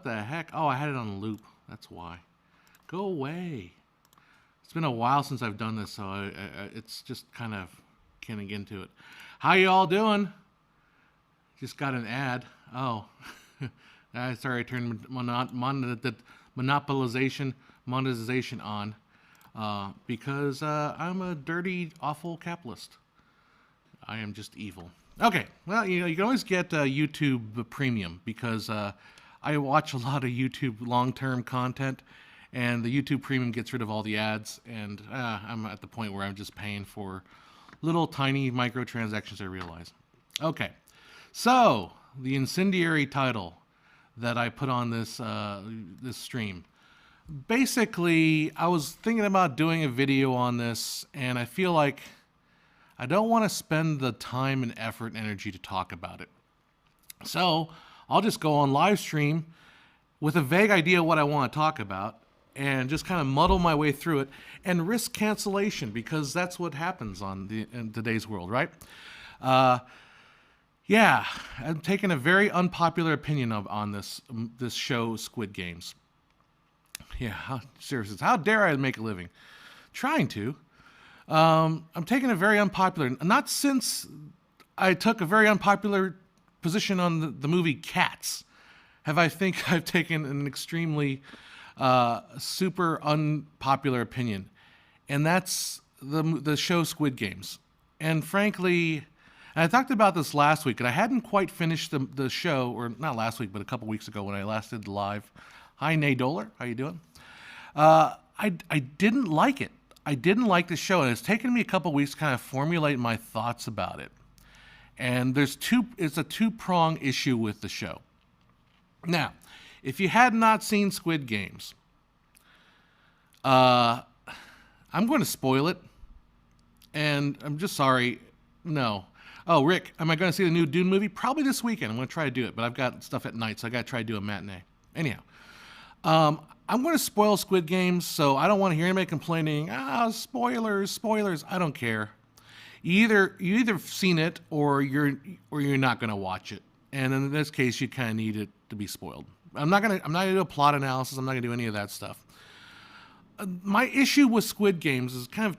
What the heck? Oh, I had it on loop. That's why. Go away. It's been a while since I've done this, so it's just kind of can't get into it. How you all doing? Just got an ad. Oh, sorry, I turned monetization on because I'm a dirty, awful capitalist. I am just evil. Okay, well, you can always get YouTube Premium because I watch a lot of YouTube long-term content, and the YouTube Premium gets rid of all the ads, and I'm at the point where I'm just paying for little tiny microtransactions, I realize. Okay, so the incendiary title that I put on this this stream. Basically, I was thinking about doing a video on this, and I feel like I don't want to spend the time and effort and energy to talk about it. So I'll just go on live stream with a vague idea of what I want to talk about and just kind of muddle my way through it and risk cancellation because that's what happens in today's world, right? Yeah, I'm taking a very unpopular opinion on this show, Squid Games. Yeah, seriously, how dare I make a living? Trying to. I'm taking a very unpopular, not since I took a very unpopular position on the movie Cats, think I've taken an extremely super unpopular opinion, and that's the show Squid Games. And frankly, and I talked about this last week, and I hadn't quite finished the show, or not last week, but a couple weeks ago when I last did the live. Hi, Nay Doler, how you doing? I didn't like it. I didn't like the show, and it's taken me a couple weeks to kind of formulate my thoughts about it. And it's a two-prong issue with the show. Now, if you had not seen Squid Games, I'm going to spoil it, and I'm just sorry. No. Oh, Rick, am I going to see the new Dune movie? Probably this weekend. I'm going to try to do it, but I've got stuff at night, so I got to try to do a matinee. Anyhow, I'm going to spoil Squid Games, so I don't want to hear anybody complaining, spoilers. I don't care. You either seen it or you're not going to watch it. And in this case, you kind of need it to be spoiled. I'm not going to do a plot analysis. I'm not going to do any of that stuff. My issue with Squid Games is kind of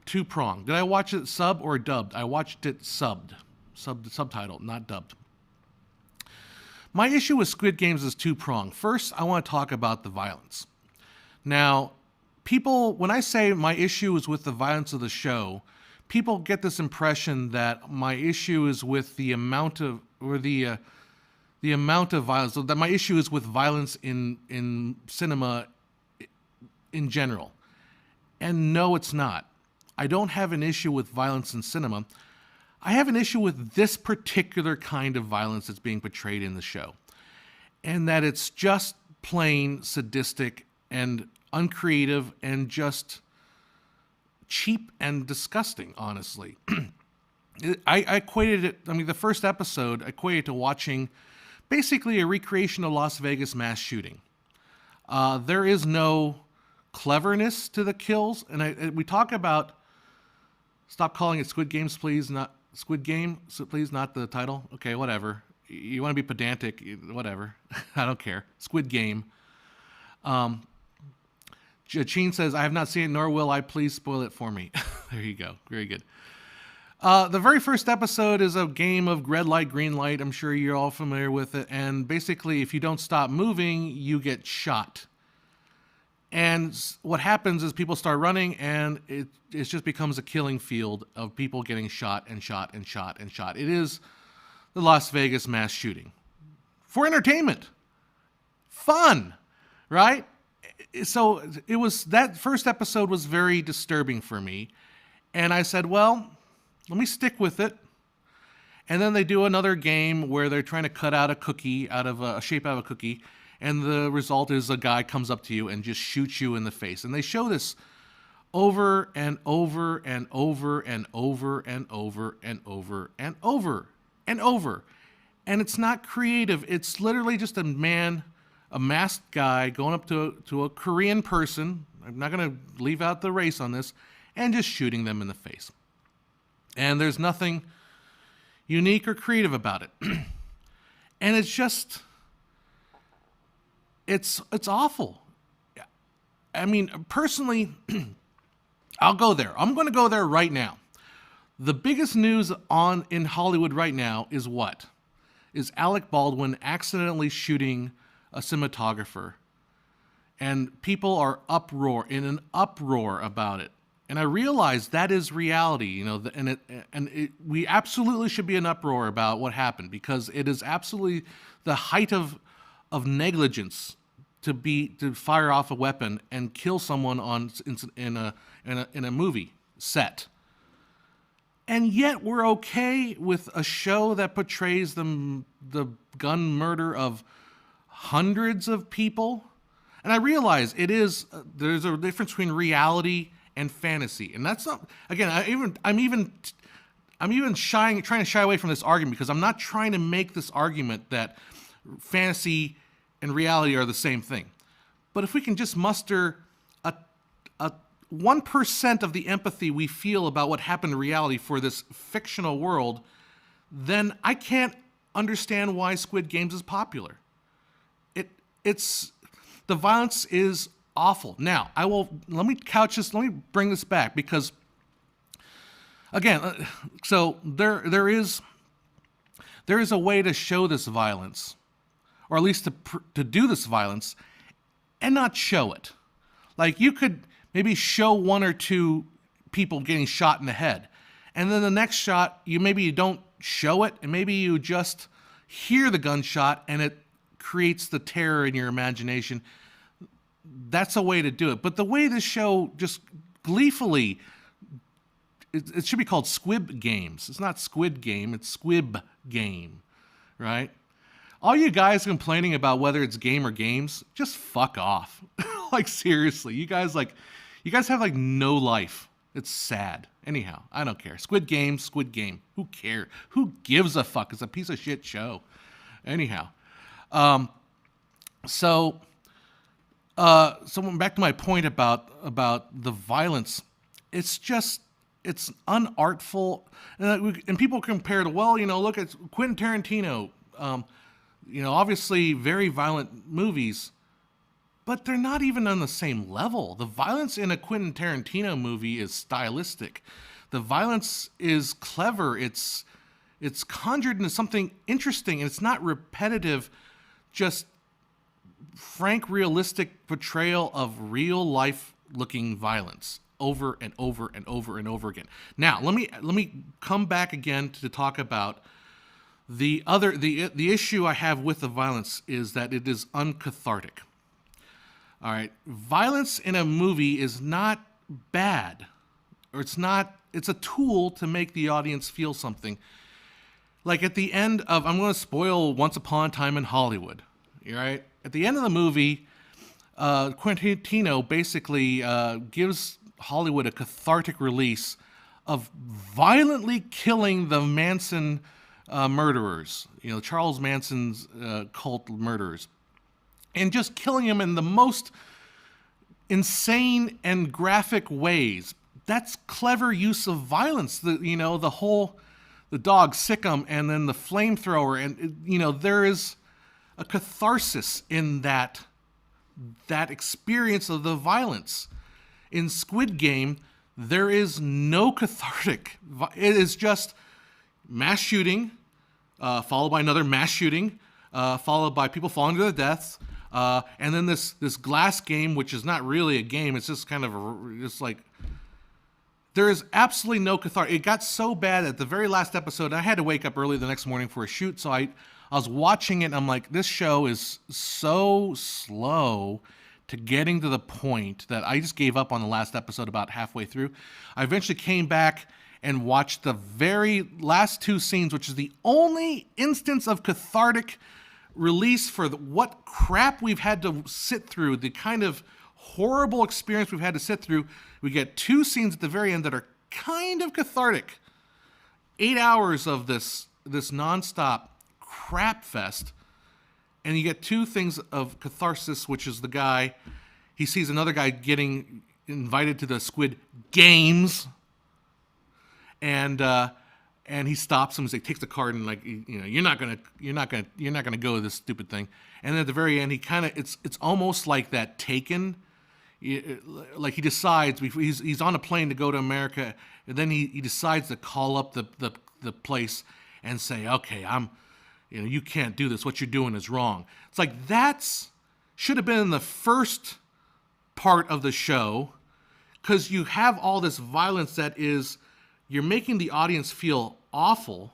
two-pronged. Did I watch it sub or dubbed? I watched it subtitled, not dubbed. My issue with Squid Games is two-pronged. First, I want to talk about the violence. Now, when I say my issue is with the violence of the show, people get this impression that my issue is with the amount of violence. So that my issue is with violence in cinema in general. And no, it's not. I don't have an issue with violence in cinema. I have an issue with this particular kind of violence that's being portrayed in the show. And that it's just plain sadistic and uncreative and just cheap and disgusting, honestly. I equated it, the first episode, I equated to watching basically a recreation of Las Vegas mass shooting. There is no cleverness to the kills. And we talk about, stop calling it Squid Games, please, not Squid Game, so please, not the title. Okay, whatever. You want to be pedantic, whatever. I don't care. Squid Game. Jachine says, I have not seen it, nor will I. Please spoil it for me. There you go. Very good. The very first episode is a game of red light, green light. I'm sure you're all familiar with it. And basically, if you don't stop moving, you get shot. And what happens is people start running, and it just becomes a killing field of people getting shot and shot and shot and shot. It is the Las Vegas mass shooting. For entertainment. Fun. Right? So that first episode was very disturbing for me. And I said, well, let me stick with it. And then they do another game where they're trying to cut out a cookie out of a shape out of a cookie. And the result is a guy comes up to you and just shoots you in the face. And they show this over and over and over and over and over and over and over and over. And it's not creative. It's literally just a masked guy going up to a Korean person. I'm not going to leave out the race on this. And just shooting them in the face. And there's nothing unique or creative about it. And it's just... It's awful. I mean, personally, I'll go there. I'm going to go there right now. The biggest news on in Hollywood right now is what? Is Alec Baldwin accidentally shooting a cinematographer, and people are in an uproar about it. And I realize that is reality, you know, we absolutely should be in uproar about what happened, because it is absolutely the height of negligence to fire off a weapon and kill someone in a movie set. And yet we're okay with a show that portrays the gun murder of hundreds of people. And I realize there's a difference between reality and fantasy, and that's not. Again, I'm even trying to shy away from this argument, because I'm not trying to make this argument that fantasy and reality are the same thing. But if we can just muster a 1% of the empathy we feel about what happened in reality for this fictional world, then I can't understand why Squid Games is popular. The violence is awful. Now, let me bring this back, because again, so there is a way to show this violence, or at least to do this violence and not show it. Like, you could maybe show one or two people getting shot in the head, and then the next shot you don't show it, and maybe you just hear the gunshot and it creates the terror in your imagination. That's a way to do it. But the way this show just gleefully, it should be called Squib Games. It's not Squid Game, it's Squib Game, right? All you guys complaining about whether it's game or games, just fuck off. Like, seriously, you guys have like no life. It's sad. Anyhow, I don't care. Squid Game. Who cares? Who gives a fuck? It's a piece of shit show. Anyhow, so back to my point about the violence. It's unartful, and people compare to, well, look at Quentin Tarantino. Obviously very violent movies, but they're not even on the same level. The violence in a Quentin Tarantino movie is stylistic. The violence is clever. It's conjured into something interesting, and it's not repetitive, just frank, realistic portrayal of real life looking violence over and over and over and over again. Now, let me come back again to talk about the issue I have with the violence is that it is uncathartic. All right, violence in a movie is not bad, or it's a tool to make the audience feel something. Like at the end of, I'm going to spoil Once Upon a Time in Hollywood, right? At the end of the movie, Quentin Tarantino basically gives Hollywood a cathartic release of violently killing the Manson murderers, Charles Manson's cult murderers, and just killing him in the most insane and graphic ways. That's clever use of violence. The dog Sikkim, and then the flamethrower, and there is a catharsis in that experience of the violence. In Squid Game, there is no cathartic. It is just mass shooting, followed by another mass shooting, followed by people falling to their deaths, and then this glass game, which is not really a game. It's just kind of there is absolutely no cathartic. It got so bad at the very last episode, I had to wake up early the next morning for a shoot, so I was watching it, and I'm like, this show is so slow to getting to the point that I just gave up on the last episode about halfway through. I eventually came back and watched the very last two scenes, which is the only instance of cathartic release for what crap we've had to sit through, the kind of horrible experience we've had to sit through. We get two scenes at the very end that are kind of cathartic. 8 hours of this nonstop crap fest, and you get two things of catharsis, which is the guy, he sees another guy getting invited to the Squid Games, and and he stops him. He takes the card and like, you know, you're not gonna go to this stupid thing. And then at the very end, he kind of it's almost like that Taken. Like he decides he's on a plane to go to America, and then he decides to call up the place and say, okay, you can't do this. What you're doing is wrong. It's like should have been in the first part of the show, because you have all this violence that is, you're making the audience feel awful,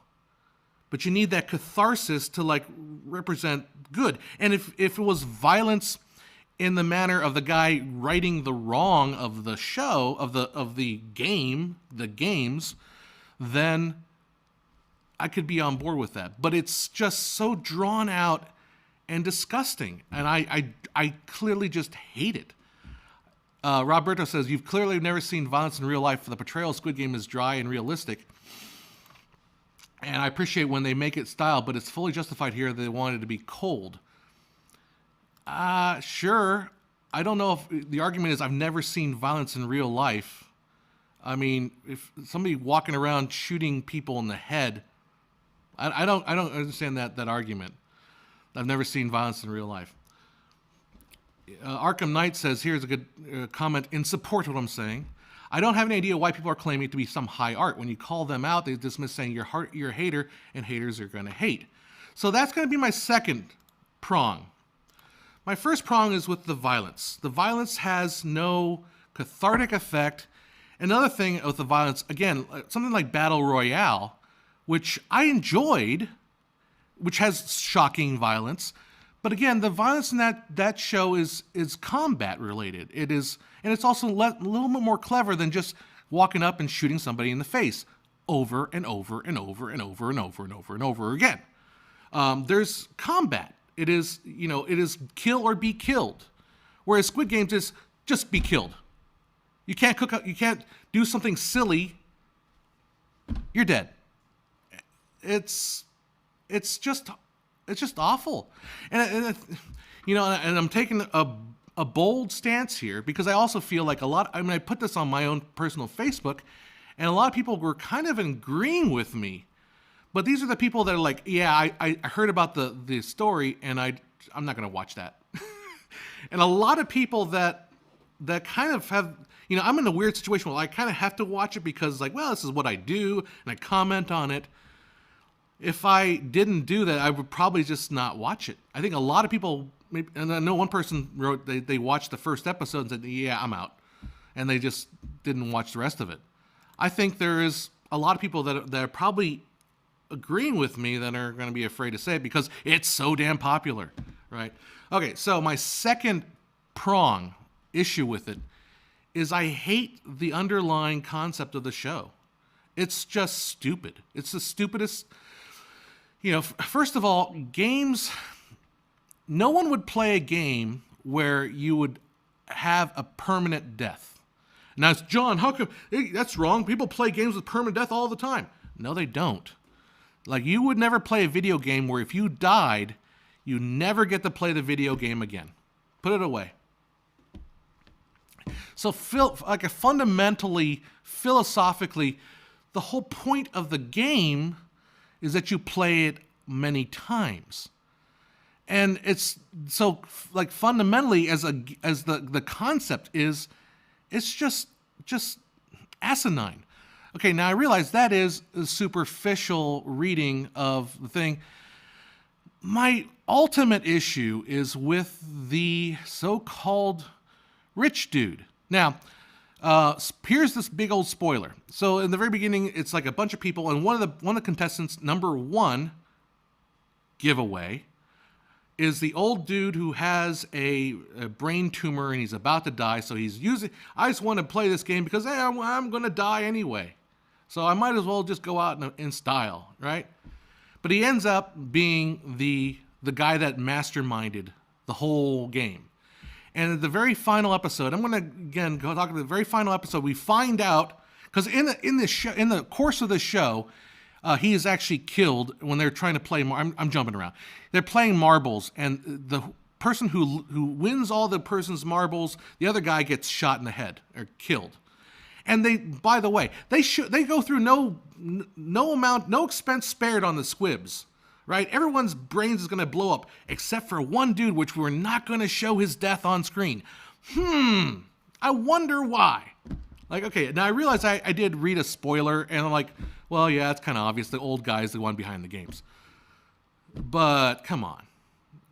but you need that catharsis to like represent good. And if it was violence in the manner of the guy righting the wrong of the show, of the games, then I could be on board with that. But it's just so drawn out and disgusting, and I clearly just hate it. Roberto says, you've clearly never seen violence in real life. The portrayal of Squid Game is dry and realistic. And I appreciate when they make it style, but it's fully justified here. They wanted it to be cold. Sure. I don't know if the argument is I've never seen violence in real life. I mean, if somebody walking around shooting people in the head, I don't understand that argument. I've never seen violence in real life. Arkham Knight says, here's a good comment in support of what I'm saying. I don't have any idea why people are claiming it to be some high art. When you call them out, they dismiss saying you're a hater, and haters are going to hate. So that's going to be my second prong. My first prong is with the violence. The violence has no cathartic effect. Another thing with the violence, again, something like Battle Royale, which I enjoyed, which has shocking violence. But again, the violence in that show is combat related. It is, and it's also a little bit more clever than just walking up and shooting somebody in the face over and over and over and over and over and over and over again. There's combat. It is kill or be killed. Whereas Squid Games is just be killed. You can't do something silly. You're dead. It's just awful. And I'm taking a bold stance here because I also feel like I put this on my own personal Facebook, and a lot of people were kind of agreeing with me. But these are the people that are like, yeah, I heard about the story, and I'm not going to watch that. And a lot of people that kind of have, I'm in a weird situation where I kind of have to watch it because, like, well, this is what I do, and I comment on it. If I didn't do that, I would probably just not watch it. I think a lot of people, and I know one person wrote they watched the first episode and said, yeah, I'm out. And they just didn't watch the rest of it. I think there is a lot of people that are probably agreeing with me that are going to be afraid to say it because it's so damn popular, right? Okay, so my second prong issue with it is I hate the underlying concept of the show. It's just stupid. It's the stupidest. First of all, games, no one would play a game where you would have a permanent death. Now, it's John, how come? That's wrong. People play games with permanent death all the time. No, they don't. Like, you would never play a video game where if you died, you never get to play the video game again. Put it away. So, fundamentally, philosophically, the whole point of the game is that you play it many times. And it's so, like, fundamentally as the concept is, it's just asinine. Okay, now I realize that is a superficial reading of the thing. My ultimate issue is with the so-called rich dude. Now, here's this big old spoiler. So in the very beginning, it's like a bunch of people, and one of the contestants, number one, giveaway, is the old dude who has a brain tumor and he's about to die. So I just want to play this game because I'm going to die anyway. So I might as well just go out in style, right? But he ends up being the guy that masterminded the whole game. And at the very final episode, I'm going to again go talk about the very final episode. We find out because in the course of the show, he is actually killed when they're trying to play. I'm jumping around. They're playing marbles, and the person who wins all the person's marbles, the other guy gets shot in the head or killed. And they, by the way, they go through no expense spared on the squibs, right? Everyone's brains is going to blow up except for one dude, which we're not going to show his death on screen. I wonder why. Like, okay, now I realize I did read a spoiler, and I'm like, well, yeah, it's kind of obvious. The old guy is the one behind the games. But come on.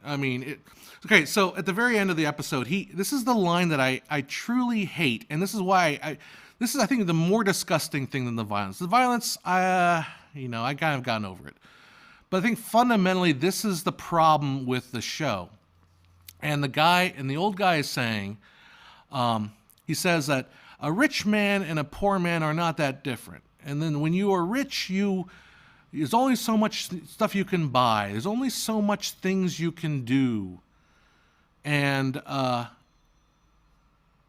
I mean, okay, so at the very end of the episode, this is the line that I truly hate, and this is why this is, I think, the more disgusting thing than the violence. The violence, I kind of gotten over it. But I think fundamentally, this is the problem with the show. And the old guy is saying, he says that a rich man and a poor man are not that different. And then when you are rich, there's only so much stuff you can buy. There's only so much things you can do. And that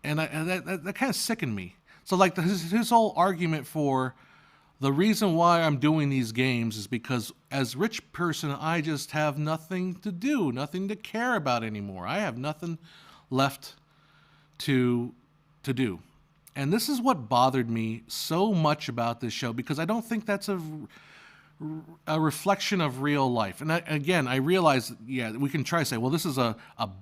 kind of sickened me. So like his whole argument for the reason why I'm doing these games is because as a rich person, I just have nothing to do, nothing to care about anymore. I have nothing left to do. And this is what bothered me so much about this show, because I don't think that's a reflection of real life. And I realize, yeah, we can try to say, well, this is a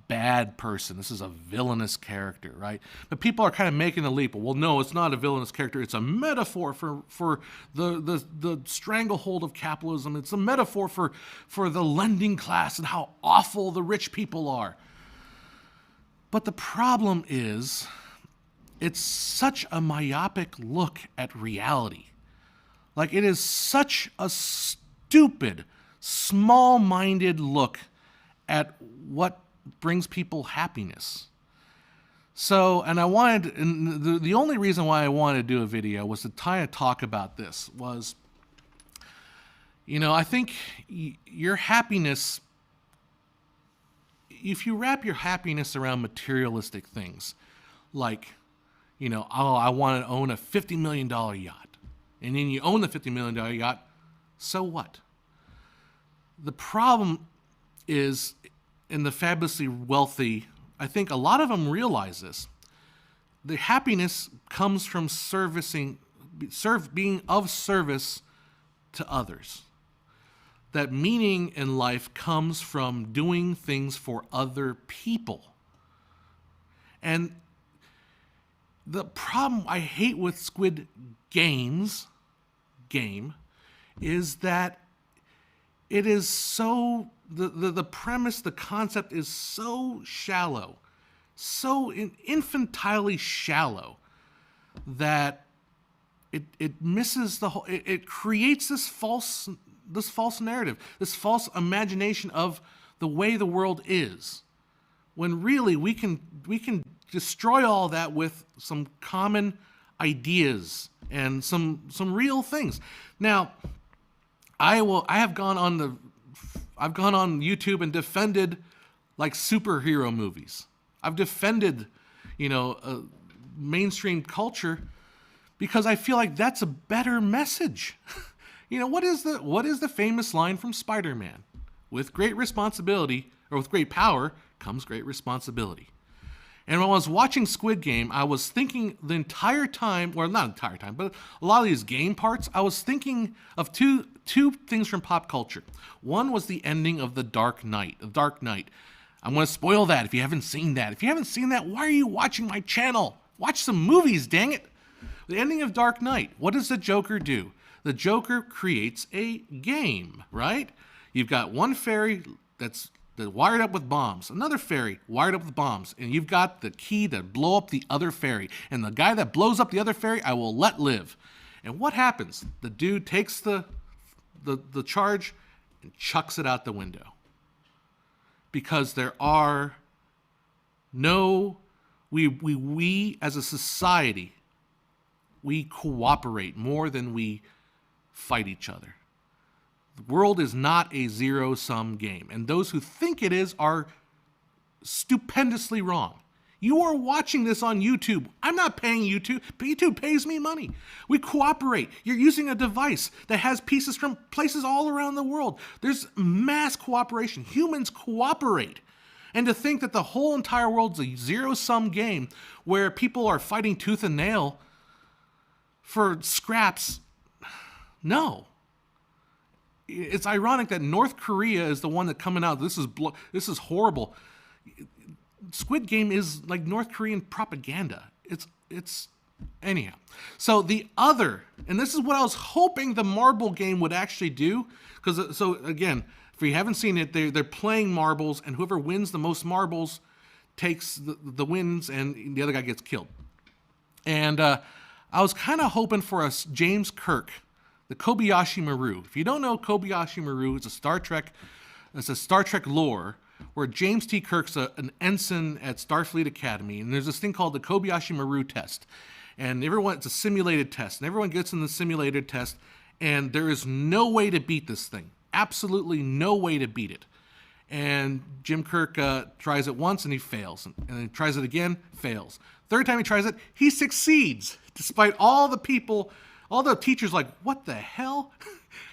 bad person. This is a villainous character, right? But people are kind of making the leap. Well, no, it's not a villainous character. It's a metaphor for the stranglehold of capitalism. It's a metaphor for the lending class and how awful the rich people are. But the problem is, it's such a myopic look at reality. Like, it is such a stupid, small-minded look at what brings people happiness. So, and the only reason why I wanted to do a video was to kind of talk about this was, I think your happiness, if you wrap your happiness around materialistic things, like, I want to own a $50 million yacht. And then you own the $50 million yacht, so what? The problem is, in the fabulously wealthy, I think a lot of them realize this. The happiness comes from being of service to others. That meaning in life comes from doing things for other people. And the problem I hate with Squid Game is that it is so, the premise, the concept is so shallow, so infantilely shallow, that it misses the whole, it creates this false narrative, this false imagination of the way the world is, when really we can destroy all that with some common ideas and some real things. Now, I've gone on YouTube and defended like superhero movies. I've defended, mainstream culture because I feel like that's a better message. What is the famous line from Spider-Man? With great responsibility, or with great power, comes great responsibility. And when I was watching Squid Game, I was thinking the entire time, well, not entire time, but a lot of these game parts, I was thinking of two things from pop culture. One was the ending of The Dark Knight. I'm going to spoil that if you haven't seen that. If you haven't seen that, why are you watching my channel? Watch some movies, dang it. The ending of Dark Knight. What does the Joker do? The Joker creates a game, right? You've got one fairy that's wired up with bombs, another fairy wired up with bombs, and you've got the key to blow up the other fairy. And the guy that blows up the other fairy, I will let live. And what happens? The dude takes the charge and chucks it out the window. Because there are no, we as a society, we cooperate more than we fight each other. The world is not a zero-sum game, and those who think it is are stupendously wrong. You are watching this on YouTube. I'm not paying YouTube, but YouTube pays me money. We cooperate. You're using a device that has pieces from places all around the world. There's mass cooperation. Humans cooperate. And to think that the whole entire world's a zero-sum game where people are fighting tooth and nail, For scraps, no. It's ironic that North Korea is the one that coming out. This is horrible. Squid Game is like North Korean propaganda. It's anyhow. So the other, and this is what I was hoping the marble game would actually do, because so again, if you haven't seen it, they're playing marbles, and whoever wins the most marbles takes the wins, and the other guy gets killed. And I was kind of hoping for a James Kirk, the Kobayashi Maru. If you don't know Kobayashi Maru, it's a Star Trek lore where James T. Kirk's an ensign at Starfleet Academy, and there's this thing called the Kobayashi Maru test. And it's a simulated test, and everyone gets in the simulated test, and there is no way to beat this thing. Absolutely no way to beat it. And Jim Kirk tries it once, and he fails. And he tries it again, fails. Third time he tries it, he succeeds, despite all the teachers like, what the hell?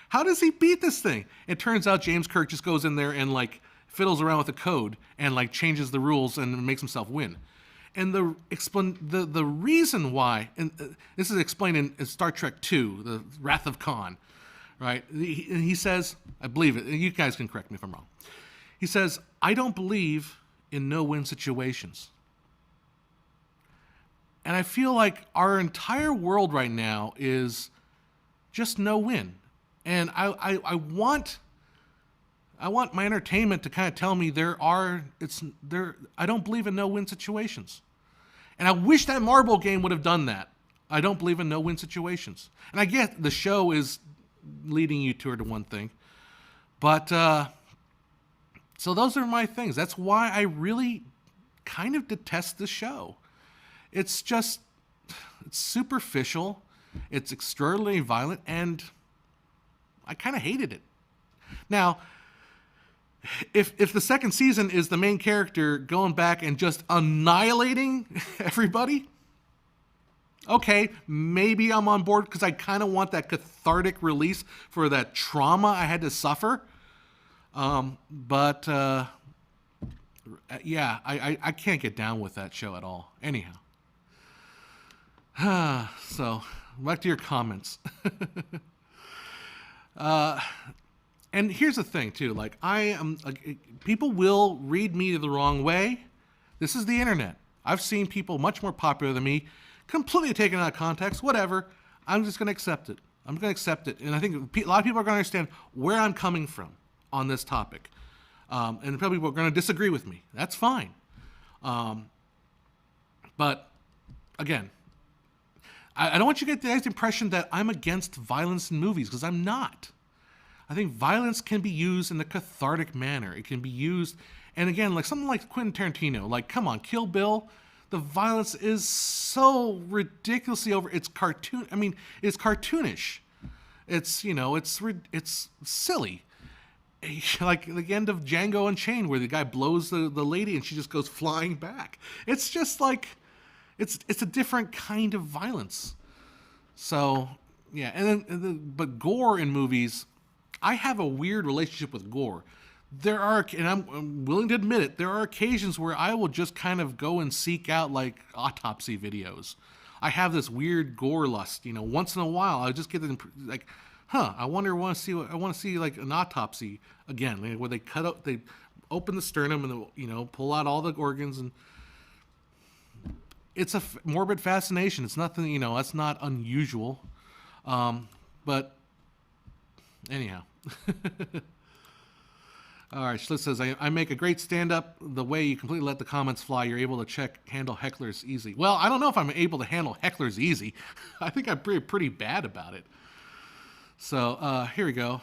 How does he beat this thing? It turns out James Kirk just goes in there and like fiddles around with the code and like changes the rules and makes himself win. And the reason why, and this is explained in Star Trek II, the Wrath of Khan, right? He says, I believe it, you guys can correct me if I'm wrong. He says, I don't believe in no-win situations. And I feel like our entire world right now is just no-win. And I want my entertainment to kind of tell me I don't believe in no-win situations. And I wish that marble game would have done that. I don't believe in no-win situations. And I get the show is leading you toward one thing. But, so those are my things. That's why I really kind of detest the show. It's superficial. It's extraordinarily violent, and I kind of hated it. Now, if the second season is the main character going back and just annihilating everybody, okay, maybe I'm on board, because I kind of want that cathartic release for that trauma I had to suffer. But yeah, I can't get down with that show at all. Anyhow. So, back to your comments. And here's the thing, too. Like, people will read me the wrong way. This is the internet. I've seen people much more popular than me completely taken out of context. Whatever. I'm just going to accept it. I'm going to accept it. And I think a lot of people are going to understand where I'm coming from on this topic. And probably people are going to disagree with me. That's fine. But, again, I don't want you to get the impression that I'm against violence in movies, because I'm not. I think violence can be used in a cathartic manner. It can be used, and again, like something like Quentin Tarantino, like, come on, Kill Bill, the violence is so ridiculously over. It's cartoon. I mean, it's cartoonish. It's, it's silly. Like the end of Django Unchained, where the guy blows the lady and she just goes flying back. It's just like, it's a different kind of violence. So yeah, but gore in movies, I have a weird relationship with gore. There are, and I'm willing to admit it, there are occasions where I will just kind of go and seek out like autopsy videos. I have this weird gore lust, once in a while I just get like, I want to see like an autopsy again, like where they open the sternum and pull out all the organs, and it's a morbid fascination. It's nothing, that's not unusual. But anyhow. All right, Schlitz says, I make a great stand-up the way you completely let the comments fly. You're able to handle hecklers easy. Well, I don't know if I'm able to handle hecklers easy. I think I'm pretty bad about it. So, here we go.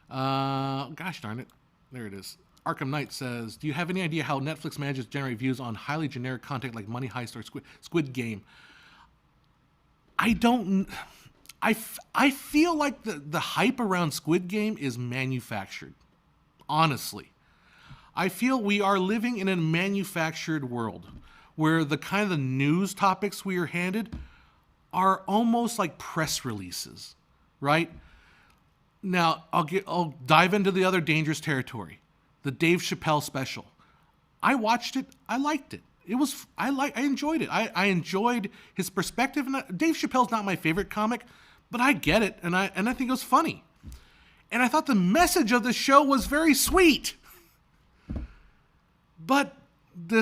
Gosh darn it. There it is. Arkham Knight says, do you have any idea how Netflix manages to generate views on highly generic content like Money Heist or Squid Game? I don't... I feel like the hype around Squid Game is manufactured. Honestly. I feel we are living in a manufactured world where the kind of the news topics we are handed are almost like press releases, right? Now, I'll dive into the other dangerous territory. The Dave Chappelle special. I watched it. I liked it. I enjoyed it. I enjoyed his perspective. And Dave Chappelle's not my favorite comic, but I get it, and I think it was funny. And I thought the message of the show was very sweet. But the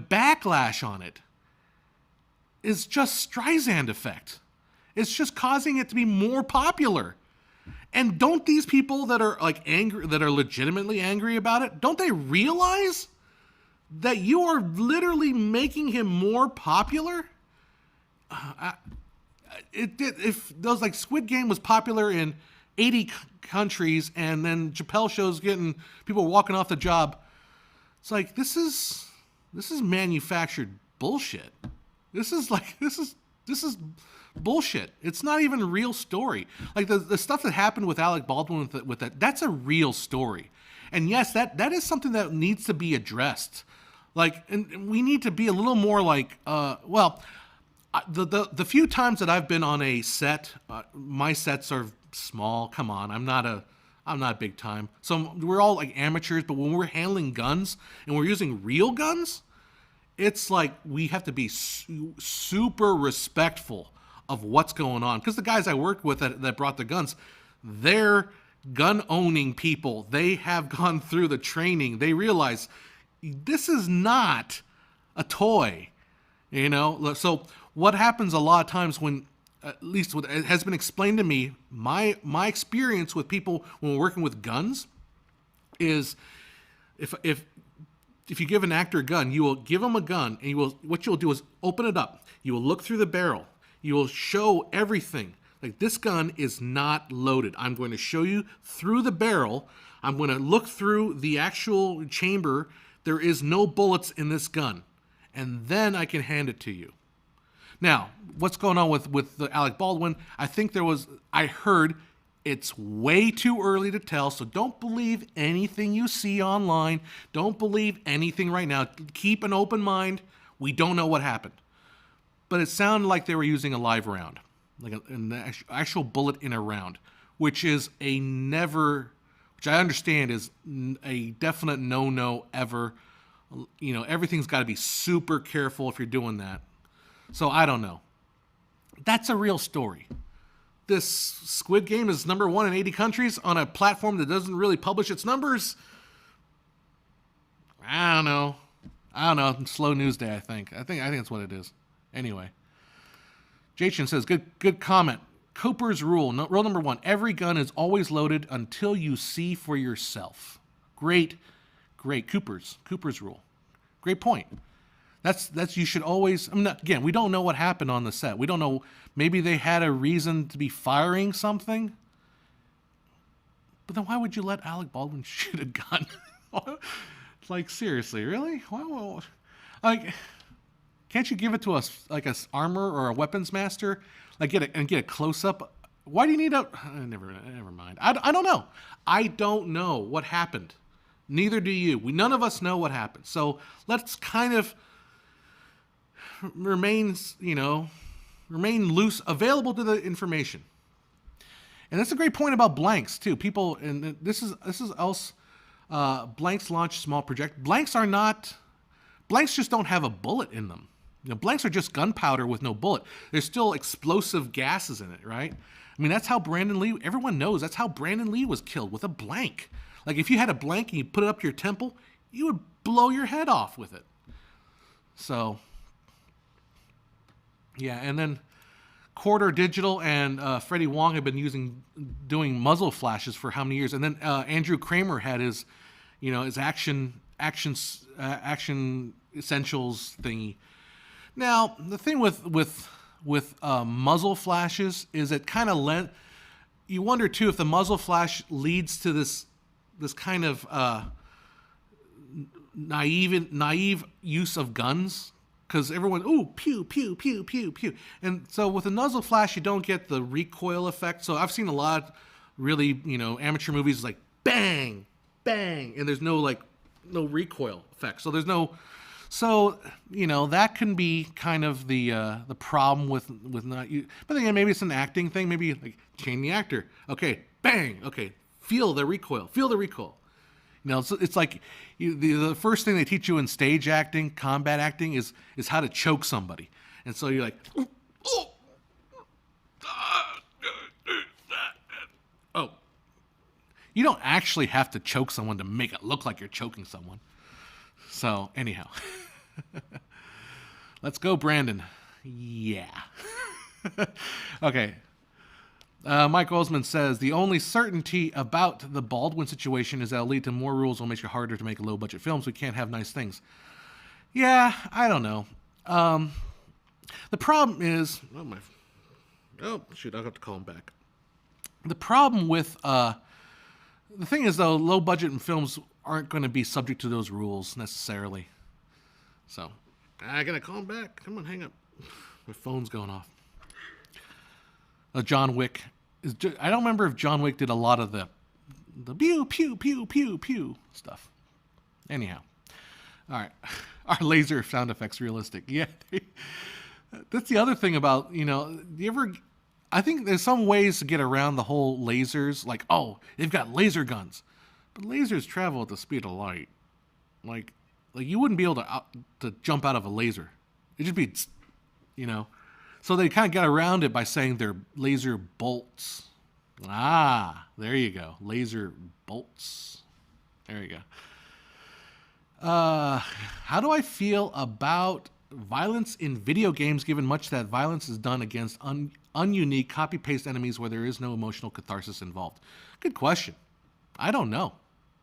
backlash on it is just Streisand effect. It's just causing it to be more popular. And don't these people that are like angry, that are legitimately angry about it, don't they realize that you are literally making him more popular? If those like Squid Game was popular in 80 countries, and then Chappelle shows getting people walking off the job, it's like this is manufactured bullshit. This is bullshit. It's not even a real story. Like the stuff that happened with Alec Baldwin with that's a real story. And yes, that is something that needs to be addressed. Like, and we need to be a little more like, the few times that I've been on a set, my sets are small. Come on, I'm not big time. So we're all like amateurs, but when we're handling guns and we're using real guns, it's like we have to be super respectful of what's going on. Because the guys I worked with that brought the guns, they're gun owning people. They have gone through the training. They realize this is not a toy, you know? So what happens a lot of times when, at least what it has been explained to me, my experience with people when we're working with guns is if you give an actor a gun, you will give him a gun, and what you'll do is open it up. You will look through the barrel. You will show everything. Like, this gun is not loaded. I'm going to show you through the barrel. I'm going to look through the actual chamber. There is no bullets in this gun. And then I can hand it to you. Now, what's going on with the Alec Baldwin? I heard it's way too early to tell, so don't believe anything you see online. Don't believe anything right now. Keep an open mind. We don't know what happened. But it sounded like they were using a live round, like an actual bullet in a round, which I understand is a definite no-no ever. You know, everything's got to be super careful if you're doing that. So I don't know. That's a real story. This Squid Game is number 1 in 80 countries on a platform that doesn't really publish its numbers. I don't know. Slow news day, I think. I think that's what it is. Anyway. Jachin says, good comment. Cooper's rule. Rule number 1, every gun is always loaded until you see for yourself. Great. Cooper's rule. Great point. That's you should always, again, we don't know what happened on the set. We don't know, maybe they had a reason to be firing something. But then why would you let Alec Baldwin shoot a gun? Like, seriously, really? Why, like, can't you give it to us like a armor or a weapons master? Like get a close up. Why do you need a? Never mind. I don't know. I don't know what happened. Neither do you. None of us know what happened. So let's kind of remain loose, available to the information. And that's a great point about blanks too. People, and this is else. Blanks launch small project. Blanks just don't have a bullet in them. You know, blanks are just gunpowder with no bullet. There's still explosive gases in it, right? I mean, that's how Brandon Lee, everyone knows, that's how Brandon Lee was killed, with a blank. Like, if you had a blank and you put it up to your temple, you would blow your head off with it. So, yeah, and then Quarter Digital and Freddie Wong have been doing muzzle flashes for how many years? And then Andrew Kramer had his action essentials thingy. Now, the thing with muzzle flashes is it kind of you wonder too if the muzzle flash leads to this kind of naive use of guns, because everyone, ooh, pew pew pew pew pew, and so with a muzzle flash you don't get the recoil effect. So I've seen a lot of really amateur movies like bang bang, and there's no recoil effect. So there's no. So, that can be kind of the problem with not you. But then maybe it's an acting thing. Maybe like change the actor. Okay, bang. Okay, feel the recoil. You know, it's like the first thing they teach you in stage acting, combat acting, is how to choke somebody. And so you're like, oh, you don't actually have to choke someone to make it look like you're choking someone. So anyhow, let's go, Brandon. Yeah. Okay. Mike Osman says, the only certainty about the Baldwin situation is that it'll lead to more rules, will make it harder to make low-budget films. We can't have nice things. Yeah, I don't know. The problem is... Oh, shoot, I'll have to call him back. The problem with... the thing is, though, low-budget films aren't going to be subject to those rules, necessarily. So, I gotta call him back. Come on, hang up. My phone's going off. John Wick. I don't remember if John Wick did a lot of the pew, pew, pew, pew, pew stuff. Anyhow. All right. Are laser sound effects realistic? Yeah. That's the other thing about, I think there's some ways to get around the whole lasers. Like, oh, they've got laser guns. But lasers travel at the speed of light. Like you wouldn't be able to jump out of a laser. It'd just be, So they kind of get around it by saying they're laser bolts. Ah, there you go. Laser bolts. There you go. How do I feel about violence in video games, given much that violence is done against ununique, copy-paste enemies where there is no emotional catharsis involved? Good question. I don't know.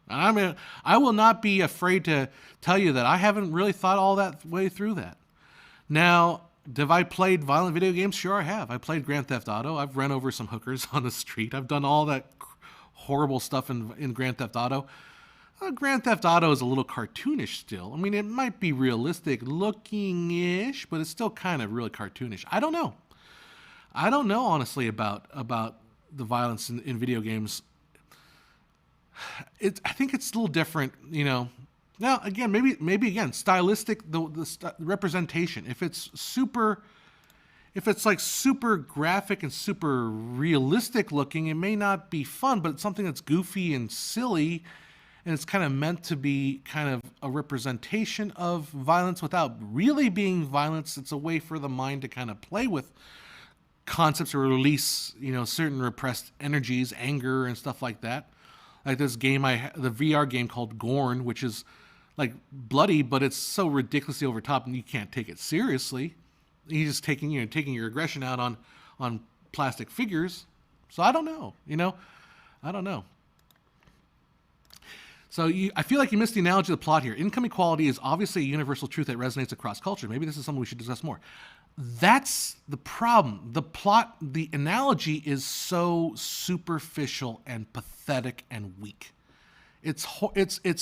I mean, I will not be afraid to tell you that I haven't really thought all that way through that. Now, have I played violent video games? Sure, I have. I played Grand Theft Auto. I've run over some hookers on the street. I've done all that horrible stuff in Grand Theft Auto. Grand Theft Auto is a little cartoonish still. I mean, it might be realistic looking-ish, but it's still kind of really cartoonish. I don't know. I don't know, honestly, about the violence in video games. I think it's a little different, Now, again, maybe again, stylistic, the representation. If it's like super graphic and super realistic looking, it may not be fun, but it's something that's goofy and silly, and it's kind of meant to be kind of a representation of violence without really being violence. It's a way for the mind to kind of play with concepts or release, certain repressed energies, anger and stuff like that. Like this game, the VR game called Gorn, which is like bloody, but it's so ridiculously over top, and you can't take it seriously. He's just taking your aggression out on plastic figures. So I don't know, I don't know. So I feel like you missed the analogy of the plot here. Income equality is obviously a universal truth that resonates across culture. Maybe this is something we should discuss more. That's the problem. The plot, the analogy is so superficial and pathetic and weak. It's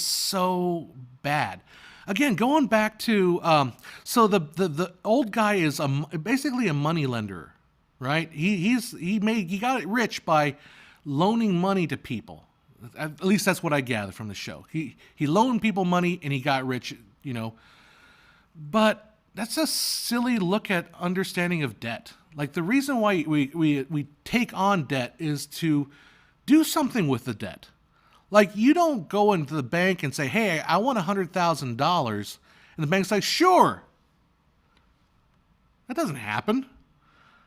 so bad. Again, going back to so the old guy is basically a money lender, right? He got it rich by loaning money to people. At least that's what I gather from the show. He loaned people money and he got rich, But that's a silly look at understanding of debt. Like the reason why we take on debt is to do something with the debt. Like you don't go into the bank and say, "Hey, I want $100,000," and the bank's like, "Sure." That doesn't happen.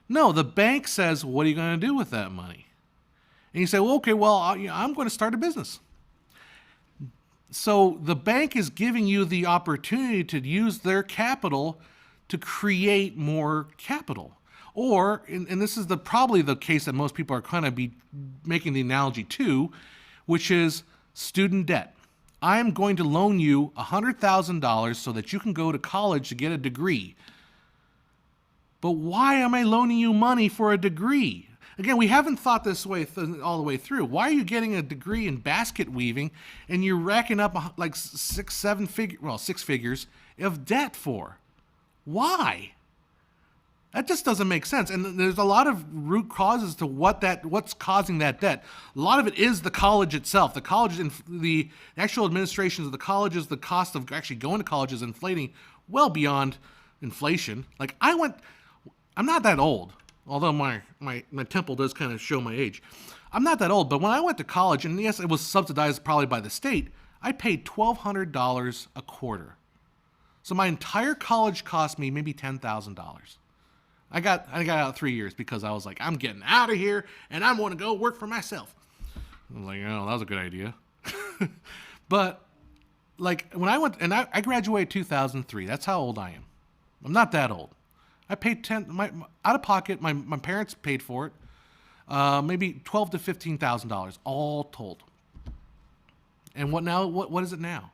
No, the bank says, "What are you going to do with that money?" And you say, "Well, okay, I'm going to start a business." So the bank is giving you the opportunity to use their capital to create more capital. Or, and this is probably the case that most people are kind of be making the analogy to, which is student debt. I'm going to loan you $100,000 so that you can go to college to get a degree. But why am I loaning you money for a degree? Again, we haven't thought this way all the way through. Why are you getting a degree in basket weaving and you're racking up like 6 figures of debt for? Why? That just doesn't make sense. And there's a lot of root causes to what's causing that debt. A lot of it is the college itself. The college, the actual administrations of the colleges, the cost of actually going to college is inflating well beyond inflation. Like I'm not that old. Although my temple does kind of show my age. I'm not that old, but when I went to college, and yes, it was subsidized probably by the state, I paid $1,200 a quarter. So my entire college cost me maybe $10,000. I got out 3 years because I was like, I'm getting out of here and I want to go work for myself. I was like, oh, that was a good idea. But like when I went, and I graduated 2003. That's how old I am. I'm not that old. I paid out of pocket. My parents paid for it. Maybe $12,000 to $15,000 all told. And what now? What is it now?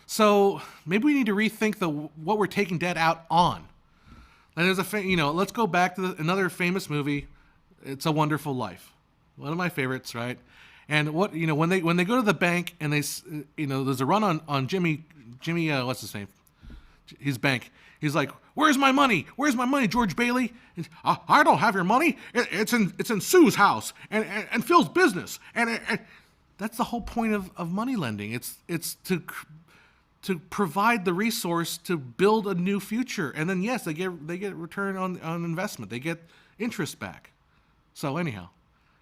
So maybe we need to rethink what we're taking debt out on. And there's let's go back to another famous movie, It's a Wonderful Life. One of my favorites, right? And when they go to the bank and there's a run on Jimmy, what's his name? His bank. He's like, "Where's my money? Where's my money, George Bailey?" I don't have your money. It's in Sue's house and Phil's business. And that's the whole point of money lending. It's to provide the resource to build a new future. And then yes, they get return on investment. They get interest back. So anyhow,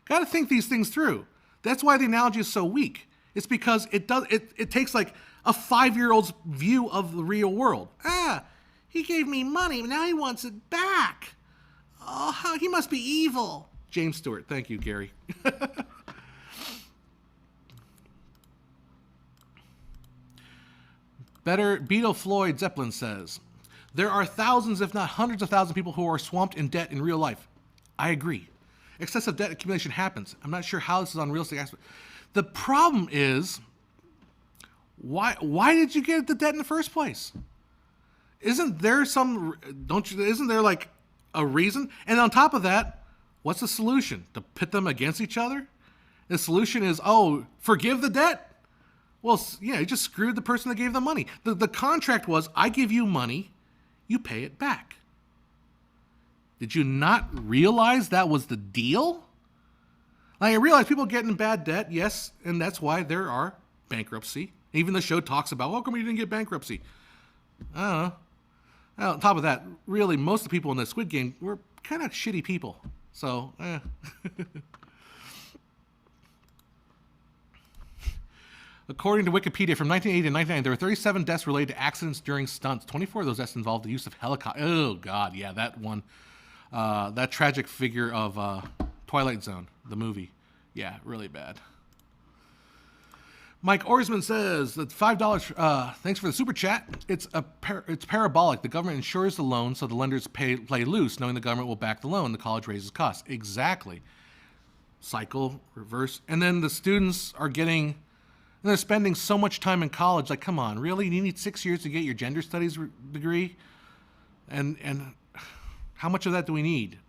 got to think these things through. That's why the analogy is so weak. It's because it takes like a 5-year-old's view of the real world. He gave me money, now he wants it back. Oh, he must be evil. James Stewart. Thank you, Gary. Better Beetle Floyd Zeppelin says, there are thousands, if not hundreds of thousands of people who are swamped in debt in real life. I agree. Excessive debt accumulation happens. I'm not sure how this is unrealistic. The problem is, why did you get the debt in the first place? Isn't there isn't there like a reason? And on top of that, what's the solution? To pit them against each other? The solution is, forgive the debt? Well, yeah, you just screwed the person that gave the money. The contract was, I give you money, you pay it back. Did you not realize that was the deal? Like, I realize people get in bad debt, yes, and that's why there are bankruptcy. Even the show talks about, how come you didn't get bankruptcy? I don't know. Well, on top of that, really, most of the people in the Squid Game were kind of shitty people. So, According to Wikipedia, from 1980 to 1999, there were 37 deaths related to accidents during stunts. 24 of those deaths involved the use of helicopter. Oh, God, yeah, that one. That tragic figure of Twilight Zone, the movie. Yeah, really bad. Mike Orsman says that $5. Thanks for the super chat. It's parabolic. The government insures the loan, so the lenders play loose, knowing the government will back the loan. The college raises costs. Exactly. Cycle, reverse. And then the students are they're spending so much time in college. Like, come on, really? You need 6 years to get your gender studies degree? And how much of that do we need?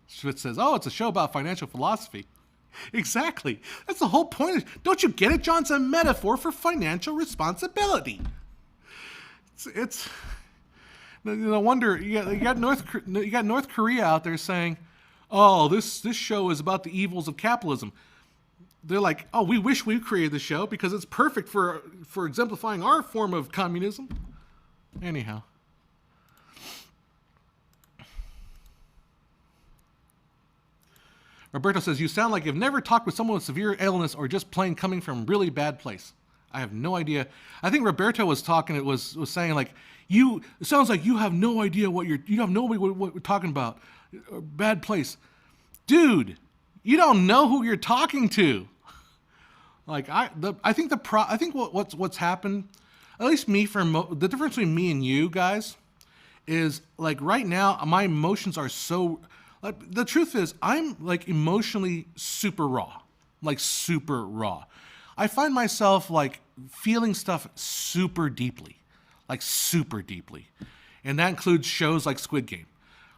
Schwitz says, it's a show about financial philosophy. Exactly. That's the whole point. Don't you get it? John's a metaphor for financial responsibility. It's no wonder you got North Korea out there saying, this show is about the evils of capitalism. They're like, we wish we created the show because it's perfect for exemplifying our form of communism. Anyhow. Roberto says, you sound like you've never talked with someone with severe illness or just plain coming from a really bad place. I have no idea. I think Roberto was saying like, it sounds like you have no idea what we're talking about. Bad place. Dude, you don't know who you're talking to. Like I think what's happened, at least me, the difference between me and you guys is like right now my emotions are so. The truth is, I'm like emotionally super raw. I find myself like feeling stuff super deeply. And that includes shows like Squid Game.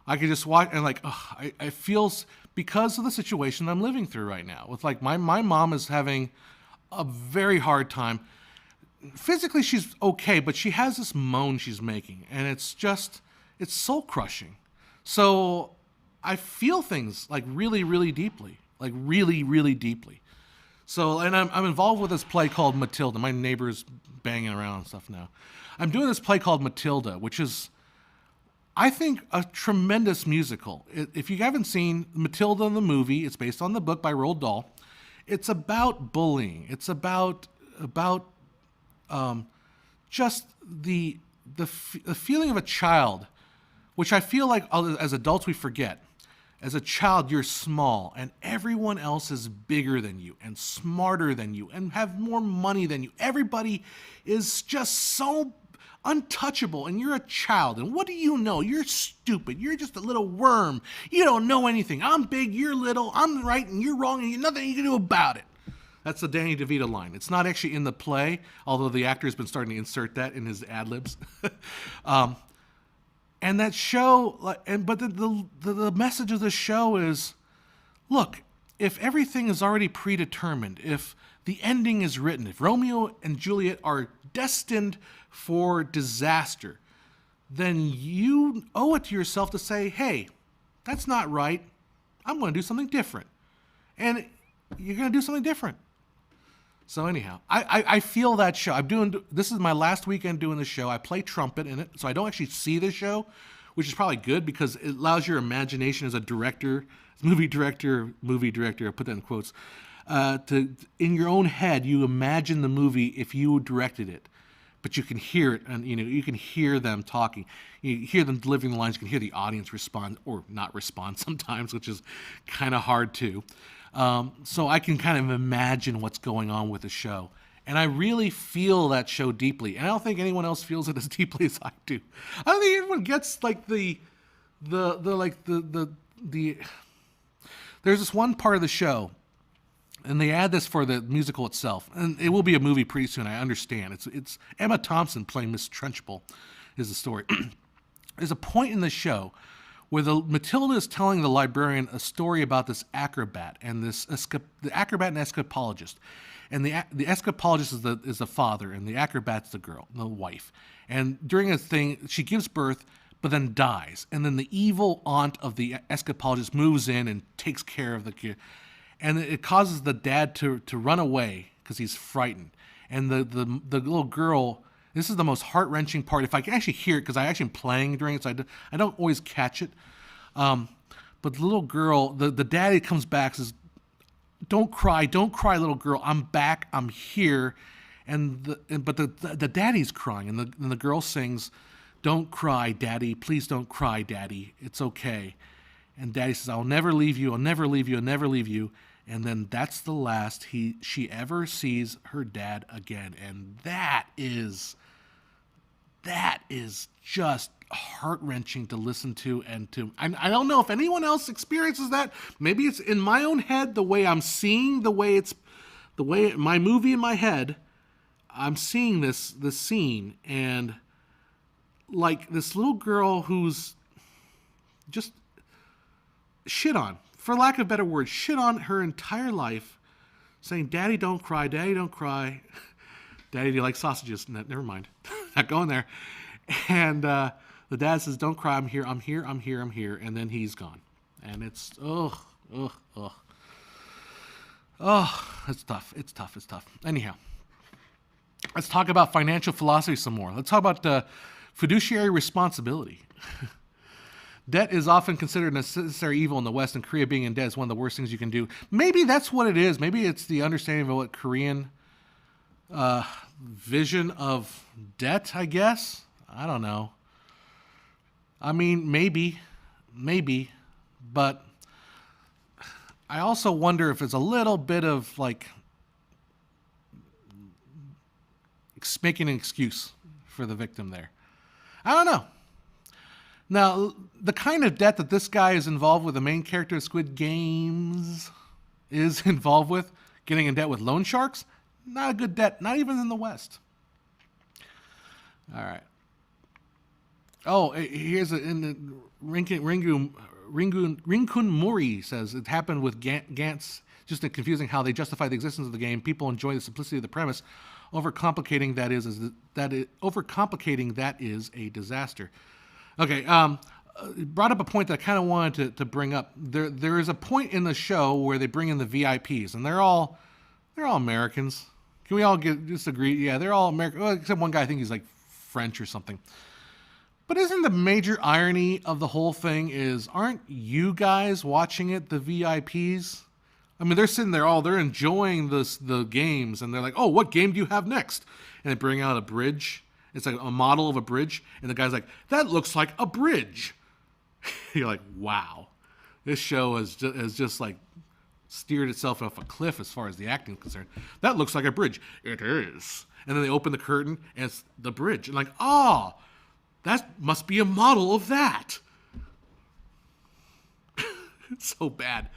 I can just watch and like, I feel because of the situation I'm living through right now. With like my mom is having a very hard time. Physically, she's okay, but she has this moan she's making, and it's soul crushing. So I feel things like really, really deeply, like really, really deeply. So, and I'm involved with this play called Matilda. My neighbor's banging around and stuff now. I'm doing this play called Matilda, which is, I think, a tremendous musical. If you haven't seen Matilda the movie, it's based on the book by Roald Dahl. It's about bullying. It's about just the feeling of a child, which I feel like as adults we forget. As a child, you're small, and everyone else is bigger than you, and smarter than you, and have more money than you. Everybody is just so untouchable, and you're a child, and what do you know? You're stupid. You're just a little worm. You don't know anything. I'm big, you're little, I'm right, and you're wrong, and there's nothing you can do about it. That's the Danny DeVito line. It's not actually in the play, although the actor has been starting to insert that in his ad-libs. And that show, but the message of the show is, look, if everything is already predetermined, if the ending is written, if Romeo and Juliet are destined for disaster, then you owe it to yourself to say, hey, that's not right. I'm going to do something different. And you're going to do something different. So anyhow, I feel that show. This is my last weekend doing the show. I play trumpet in it, so I don't actually see the show, which is probably good because it allows your imagination as a director, movie director, I put that in quotes, in your own head, you imagine the movie if you directed it, but you can hear it, and you can hear them talking, you hear them delivering the lines, you can hear the audience respond or not respond sometimes, which is kind of hard too. So I can kind of imagine what's going on with the show. And I really feel that show deeply. And I don't think anyone else feels it as deeply as I do. I don't think anyone gets like the there's this one part of the show, and they add this for the musical itself. And it will be a movie pretty soon, I understand. It's Emma Thompson playing Miss Trunchbull is the story. There's a point in the show where Matilda is telling the librarian a story about this acrobat and the acrobat and escapologist, and the escapologist is the father, and the acrobat's the girl, the wife. And during a thing, she gives birth, but then dies, and then the evil aunt of the escapologist moves in and takes care of the kid, and it causes the dad to run away because he's frightened, and the little girl. This is the most heart-wrenching part. If I can actually hear it, because I actually am playing during it, so I don't always catch it. But the little girl, the daddy comes back, says, don't cry, little girl. I'm back, I'm here. But the daddy's crying, and the girl sings, don't cry, daddy. Please don't cry, daddy. It's okay. And daddy says, I'll never leave you, I'll never leave you, I'll never leave you. And then that's the last she ever sees her dad again. And that is just heart-wrenching to listen to. I don't know if anyone else experiences that. Maybe it's in my own head, the way I'm seeing, the way my movie in my head, I'm seeing this scene, and like this little girl who's just shit on, for lack of a better word, shit on her entire life, saying, Daddy, don't cry, Daddy, don't cry. Daddy, do you like sausages? Never mind. Not going there. And the dad says, don't cry, I'm here, I'm here, I'm here, I'm here. And then he's gone. And it's, it's tough. It's tough. Anyhow, let's talk about financial philosophy some more. Let's talk about fiduciary responsibility. Debt is often considered a necessary evil in the West, and Korea being in debt is one of the worst things you can do. Maybe that's what it is. Maybe it's the understanding of what Korean vision of debt, I guess. I don't know. I mean, maybe. But I also wonder if it's a little bit of like making an excuse for the victim there. I don't know. Now, the kind of debt that this guy is involved with, the main character of Squid Games is involved with, getting in debt with loan sharks, not a good debt, not even in the West. All right. Oh, here's in the Rinkun Mori says it happened with Gantz. Just confusing how they justify the existence of the game. People enjoy the simplicity of the premise. Overcomplicating that is a disaster. Okay, brought up a point that I kind of wanted to bring up. There is a point in the show where they bring in the VIPs, and they're all Americans. Can we all just agree? Yeah, they're all American. Well, except one guy, I think he's like French or something. But isn't the major irony of the whole thing is, aren't you guys watching it, the VIPs? I mean, they're sitting there, they're enjoying the games, and they're like, oh, what game do you have next? And they bring out a bridge. It's like a model of a bridge, and the guy's like, that looks like a bridge. You're like, wow. This show has just like steered itself off a cliff as far as the acting is concerned. That looks like a bridge. It is. And then they open the curtain, and it's the bridge. And like, that must be a model of that. It's so bad.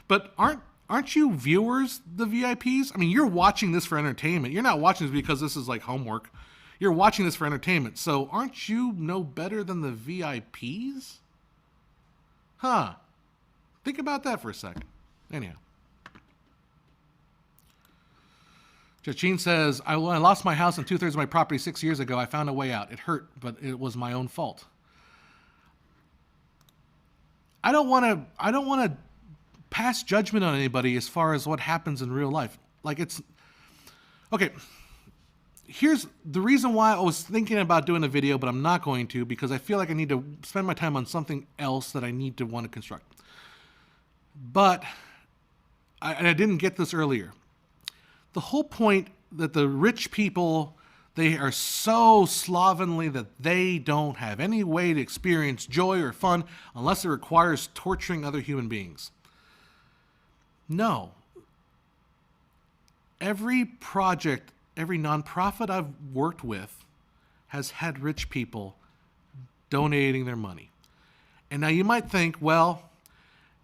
But aren't you viewers the VIPs? I mean, you're watching this for entertainment. You're not watching this because this is like homework. You're watching this for entertainment. So aren't you no better than the VIPs? Huh. Think about that for a second. Anyhow. Jachin says, when I lost my house and 2/3 of my property 6 years ago, I found a way out. It hurt, but it was my own fault. I don't want to pass judgment on anybody as far as what happens in real life. Like, it's okay. Here's the reason why I was thinking about doing a video, but I'm not going to, because I feel like I need to spend my time on something else that I need to want to construct. But I didn't get this earlier. The whole point that the rich people, they are so slovenly that they don't have any way to experience joy or fun unless it requires torturing other human beings. No. Every project, every nonprofit I've worked with has had rich people donating their money. And now you might think, well,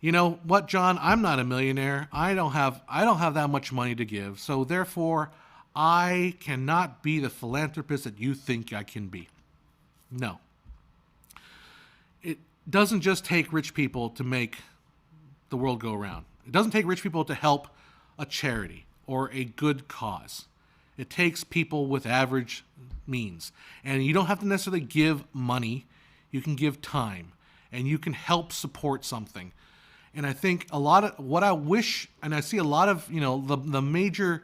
you know what, John? I'm not a millionaire. I don't have that much money to give. So therefore, I cannot be the philanthropist that you think I can be. No. It doesn't just take rich people to make the world go round. It doesn't take rich people to help a charity or a good cause. It takes people with average means. And you don't have to necessarily give money. You can give time. And you can help support something. And I think a lot of what I wish, and I see a lot of, the major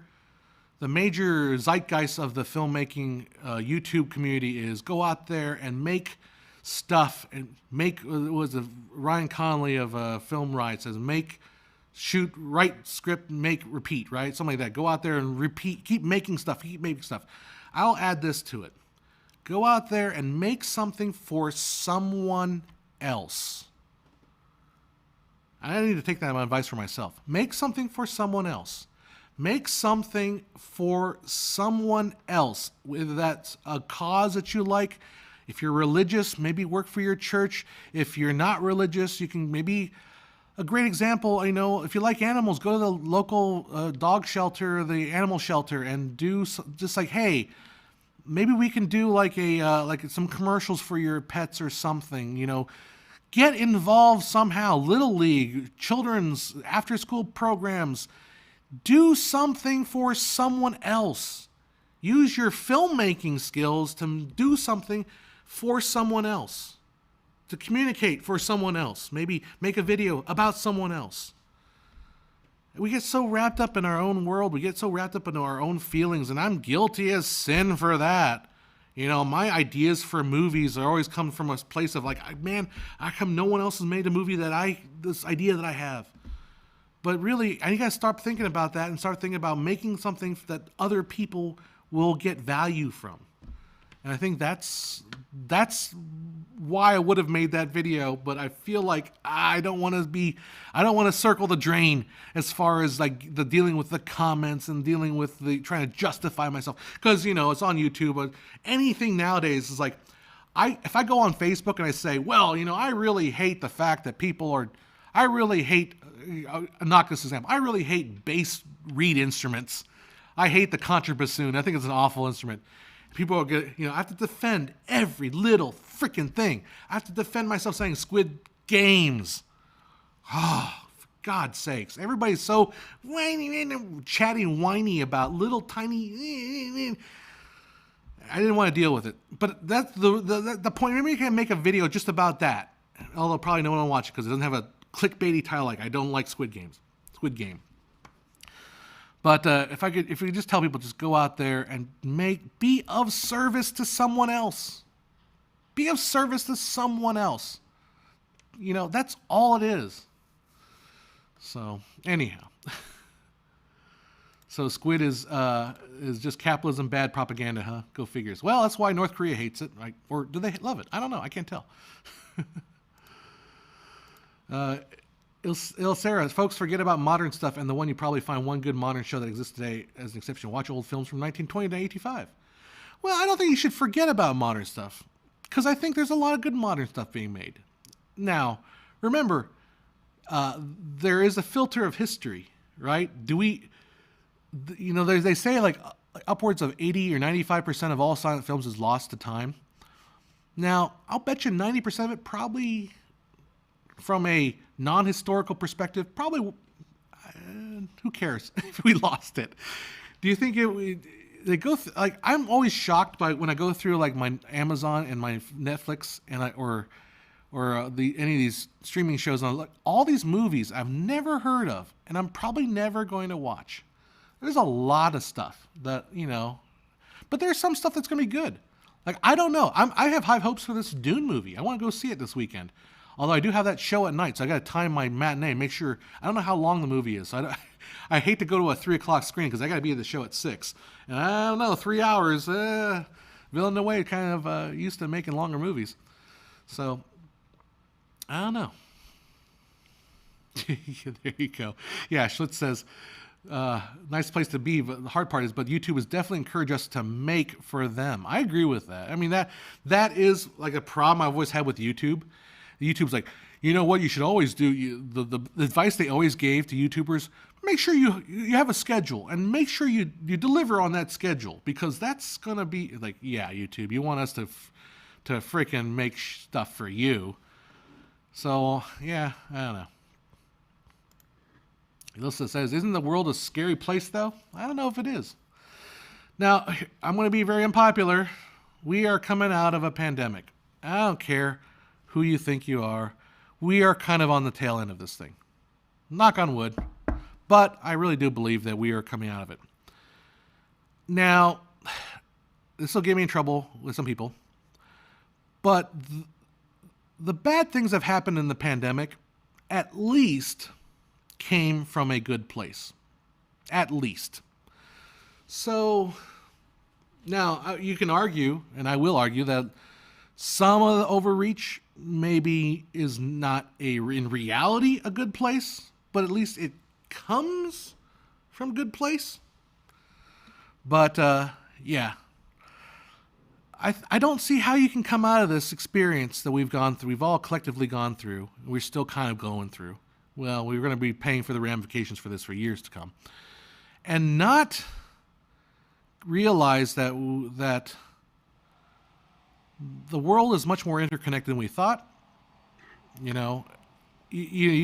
zeitgeist of the filmmaking YouTube community is go out there and make stuff and Ryan Connolly of Film Riot says shoot, write, script, make, repeat, right? Something like that. Go out there and repeat, keep making stuff. I'll add this to it. Go out there and make something for someone else. I need to take that advice for myself. Make something for someone else. Make something for someone else, whether that's a cause that you like. If you're religious, maybe work for your church. If you're not religious, you can maybe, a great example, if you like animals, go to the local dog shelter, the animal shelter, and do just like, hey, maybe we can do like some commercials for your pets or something, Get involved somehow. Little League, children's after-school programs. Do something for someone else. Use your filmmaking skills to do something for someone else. To communicate for someone else. Maybe make a video about someone else. We get so wrapped up in our own world. We get so wrapped up into our own feelings, and I'm guilty as sin for that. My ideas for movies are always come from a place of like, man, how come no one else has made a movie this idea that I have? But really, I gotta start thinking about that and start thinking about making something that other people will get value from. And I think that's why I would have made that video, but I feel like I don't want to circle the drain as far as like the dealing with the comments and dealing with the trying to justify myself. Because, it's on YouTube, but anything nowadays is like, if I go on Facebook and I say, well, I really hate the fact that knock this example, I really hate bass reed instruments. I hate the contrabassoon. I think it's an awful instrument. People are going I have to defend every little freaking thing. I have to defend myself saying Squid Games. Oh, for God's sakes. Everybody's so chatty and whiny about little tiny. I didn't want to deal with it. But that's the point. Maybe you can make a video just about that. Although probably no one will watch it because it doesn't have a clickbaity title like I don't like Squid Game. But if we just tell people, just go out there and be of service to someone else. Be of service to someone else. That's all it is. So anyhow, So Squid is just capitalism bad propaganda, huh? Go figures. Well, that's why North Korea hates it, right? Or do they love it? I don't know. I can't tell. Sarah, folks forget about modern stuff, and the one you probably find one good modern show that exists today as an exception. Watch old films from 1920 to 85. Well, I don't think you should forget about modern stuff, because I think there's a lot of good modern stuff being made. Now, remember, there is a filter of history, right? They say like upwards of 80 or 95% of all silent films is lost to time. Now, I'll bet you 90% of it probably, from a non-historical perspective, probably, who cares if we lost it? Do you think they go like, I'm always shocked by when I go through like my Amazon and my Netflix and or any of these streaming shows, and I look, all these movies I've never heard of, and I'm probably never going to watch. There's a lot of stuff that, but there's some stuff that's going to be good. Like, I don't know. I have high hopes for this Dune movie. I want to go see it this weekend. Although I do have that show at night, so I got to time my matinee, make sure. I don't know how long the movie is. So I hate to go to a 3:00 screen because I got to be at the show at 6. And I don't know, 3 hours. Villeneuve kind of used to making longer movies. So, I don't know. There you go. Yeah, Schlitz says, nice place to be, but the hard part is, but YouTube has definitely encouraged us to make for them. I agree with that. I mean, that is like a problem I've always had with YouTube. YouTube's like, you know what you should always do? The advice they always gave to YouTubers, make sure you have a schedule and make sure you deliver on that schedule, because that's going to be like, yeah, YouTube, you want us to freaking make stuff for you. So, yeah, I don't know. Alyssa says, isn't the world a scary place, though? I don't know if it is. Now, I'm going to be very unpopular. We are coming out of a pandemic. I don't care who you think you are. We are kind of on the tail end of this thing. Knock on wood. But I really do believe that we are coming out of it. Now, this will get me in trouble with some people. But the bad things that have happened in the pandemic, at least, came from a good place. At least. So, now, you can argue, and I will argue, that some of the overreach maybe is not in reality a good place, but at least it comes from a good place. But, yeah. I don't see how you can come out of this experience that we've gone through. We've all collectively gone through. We're still kind of going through. Well, we're going to be paying for the ramifications for this for years to come. And not realize that the world is much more interconnected than we thought. You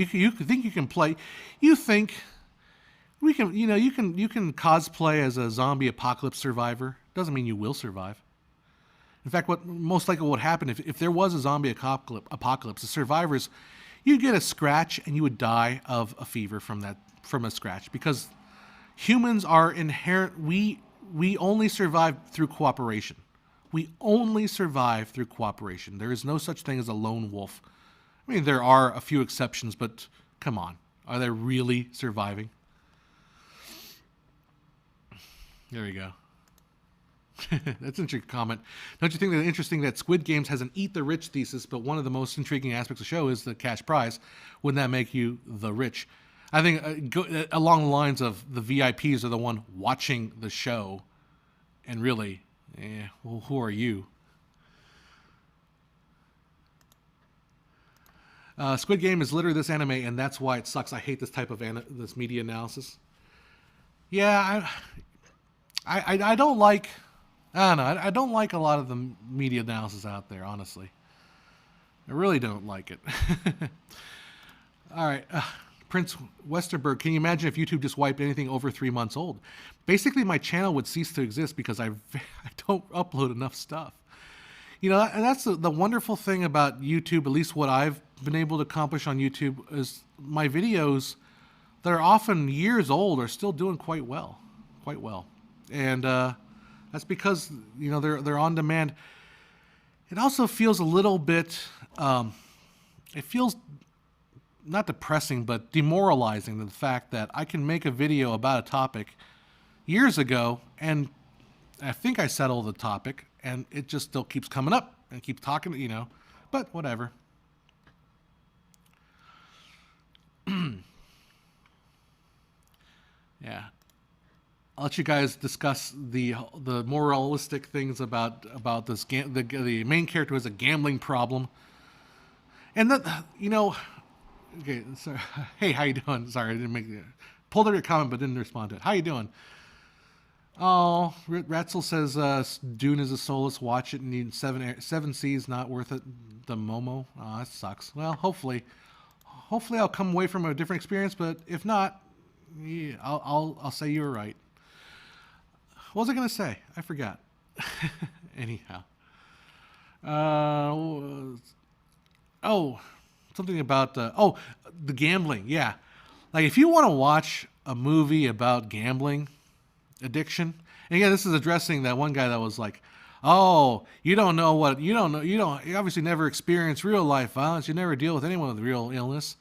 think you can play. You think we can. You can cosplay as a zombie apocalypse survivor. Doesn't mean you will survive. In fact, what most likely would happen if there was a zombie apocalypse, the survivors, you'd get a scratch and you would die of a fever from a scratch, because humans are inherent. We only survive through cooperation. We only survive through cooperation. There is no such thing as a lone wolf. I mean, there are a few exceptions, but come on. Are they really surviving? There you go. That's an interesting comment. Don't you think that it's interesting that Squid Games has an eat the rich thesis, but one of the most intriguing aspects of the show is the cash prize? Wouldn't that make you the rich? I think along the lines of the VIPs are the one watching the show, and really, well, who are you? Squid Game is literally this anime, and that's why it sucks. I hate this type of this media analysis. Yeah, I don't like. I don't know. I don't like a lot of the media analysis out there, honestly. I really don't like it. All right. Prince Westerberg, can you imagine if YouTube just wiped anything over 3 months old? Basically, my channel would cease to exist because I don't upload enough stuff. And that's the wonderful thing about YouTube, at least what I've been able to accomplish on YouTube, is my videos that are often years old are still doing quite well. And that's because, they're on demand. It also feels a little bit, it feels not depressing, but demoralizing, the fact that I can make a video about a topic years ago, and I think I settled the topic, and it just still keeps coming up and keeps talking, but whatever. Yeah. I'll let you guys discuss the more realistic things about this the main character has a gambling problem, and that Okay, so hey, how you doing? Sorry, I didn't pulled up your comment but didn't respond to it. How you doing? Oh, Ratzel says Dune is a soulless. Watch it and need seven C's. Not worth it. The Momo. Oh, that sucks. Well, hopefully I'll come away from a different experience. But if not, yeah, I'll say you were right. What was I gonna say? I forgot. Anyhow. Something about the gambling. Yeah, like if you want to watch a movie about gambling addiction, and again, this is addressing that one guy that was like, "Oh, you obviously never experienced real life violence. You never deal with anyone with real illness."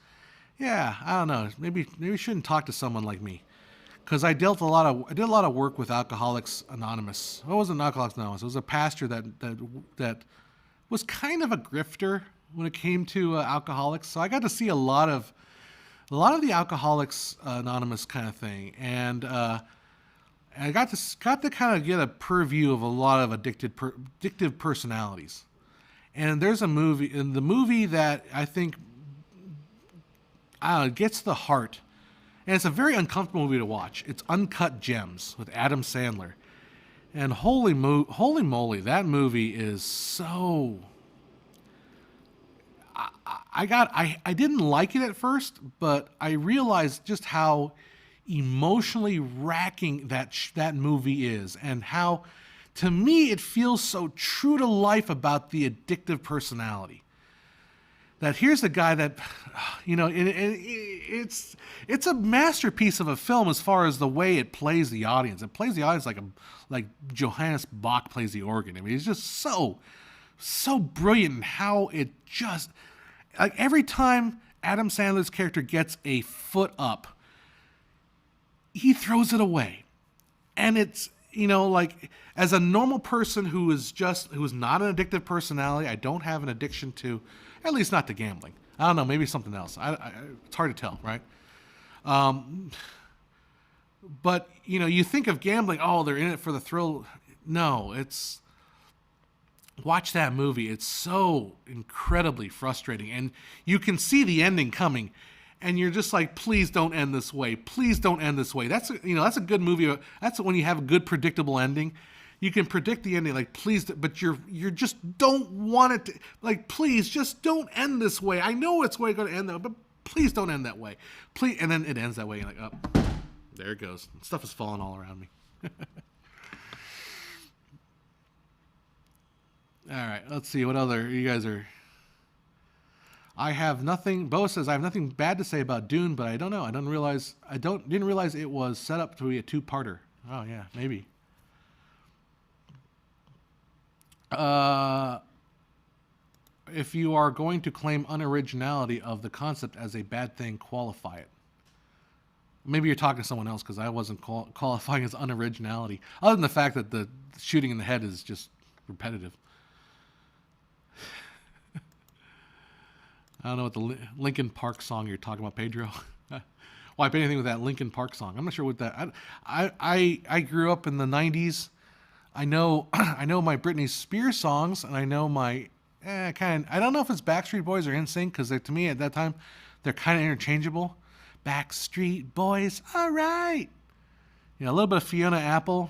Yeah, I don't know. Maybe you shouldn't talk to someone like me, because I did a lot of work with Alcoholics Anonymous. What wasn't Alcoholics Anonymous? It was a pastor that was kind of a grifter when it came to alcoholics. So I got to see a lot of the Alcoholics Anonymous kind of thing, and I got to kind of get a purview of a lot of addictive personalities. And there's a movie, that I think gets the heart, and it's a very uncomfortable movie to watch. It's Uncut Gems with Adam Sandler, and holy moly, that movie is so. I didn't like it at first, but I realized just how emotionally racking that movie is, and how, to me, it feels so true to life about the addictive personality. That here's a guy that, it's a masterpiece of a film as far as the way it plays the audience. It plays the audience like Johannes Bach plays the organ. I mean, it's just so brilliant in how it just, like, every time Adam Sandler's character gets a foot up, he throws it away. And it's, like, as a normal person who's not an addictive personality, I don't have an addiction to, at least not to gambling. I don't know, maybe something else. It's hard to tell, right? But, you think of gambling, oh, they're in it for the thrill. No, watch that movie. It's so incredibly frustrating. And you can see the ending coming. And you're just like, please don't end this way. Please don't end this way. That's a good movie. That's when you have a good predictable ending. You can predict the ending, like, please, but you just don't want it to, like, please just don't end this way. I know it's going to end though, but please don't end that way. Please, and then it ends that way. You're like, oh, there it goes. Stuff is falling all around me. All right, let's see what other you guys are. I have nothing. Bo says I have nothing bad to say about Dune, but I don't know. I didn't realize it was set up to be a two-parter. Oh yeah, maybe. If you are going to claim unoriginality of the concept as a bad thing, qualify it. Maybe you're talking to someone else, because I wasn't qualifying as unoriginality, other than the fact that the shooting in the head is just repetitive. I don't know what the Linkin Park song you're talking about, Pedro. Wipe anything with that Linkin Park song. I'm not sure what that. I grew up in the '90s. I know my Britney Spears songs, and I know my I don't know if it's Backstreet Boys or NSYNC, because to me at that time they're kind of interchangeable. Backstreet Boys, all right. A little bit of Fiona Apple.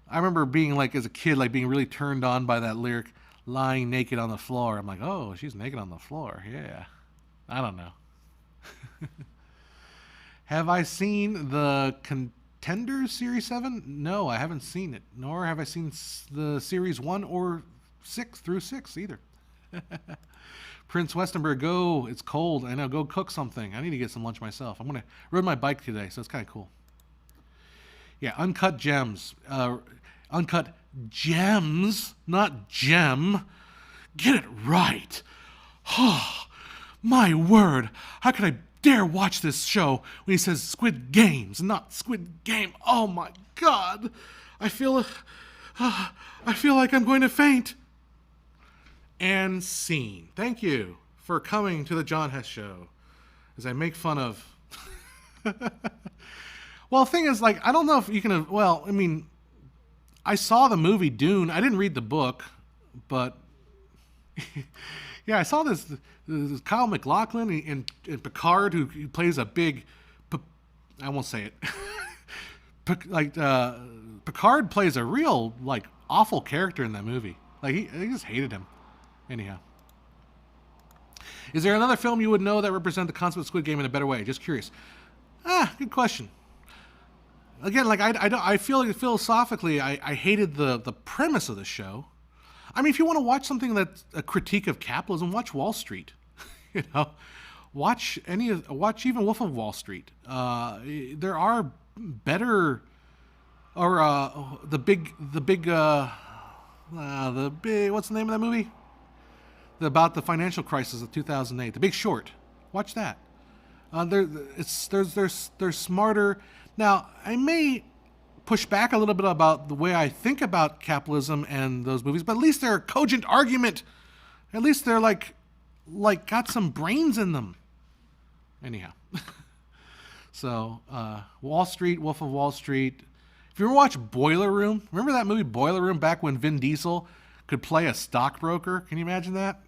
I remember being like, as a kid, like being really turned on by that lyric, lying naked on the floor. I'm like, oh, she's naked on the floor. Yeah. I don't know. Have I seen the Contenders Series 7? No, I haven't seen it. Nor have I seen the Series 1 or 6 through 6 either. Prince Westenberg, go. It's cold. I know. Go cook something. I need to get some lunch myself. I'm going to ride my bike today, so it's kind of cool. Yeah, Uncut Gems. Uncut Gems, not gem. Get it right. My word, how could I dare watch this show when he says Squid Games, not Squid Game? Oh my God, I feel like I'm going to faint. And scene. Thank you for coming to the John Hess Show, as I make fun of. Well, the thing is, like, I don't know if you can. Well, I mean, I saw the movie Dune. I didn't read the book, but yeah, I saw this Kyle MacLachlan in Picard, who plays a big. I won't say it. Picard plays a real, like, awful character in that movie. Like, I just hated him. Anyhow. Is there another film you would know that represent the concept of Squid Game in a better way? Just curious. Good question. Again, like, I feel like philosophically, I hated the premise of the show. I mean, if you want to watch something that's a critique of capitalism, watch Wall Street. You know, watch even Wolf of Wall Street. There are better, or the big what's the name of that movie? About the financial crisis of 2008, The Big Short. Watch that. They're smarter. Now, I may push back a little bit about the way I think about capitalism and those movies, but at least they're a cogent argument. At least they're like got some brains in them. Anyhow. So, Wall Street, Wolf of Wall Street. If you ever watch Boiler Room, remember that movie Boiler Room, back when Vin Diesel could play a stockbroker? Can you imagine that?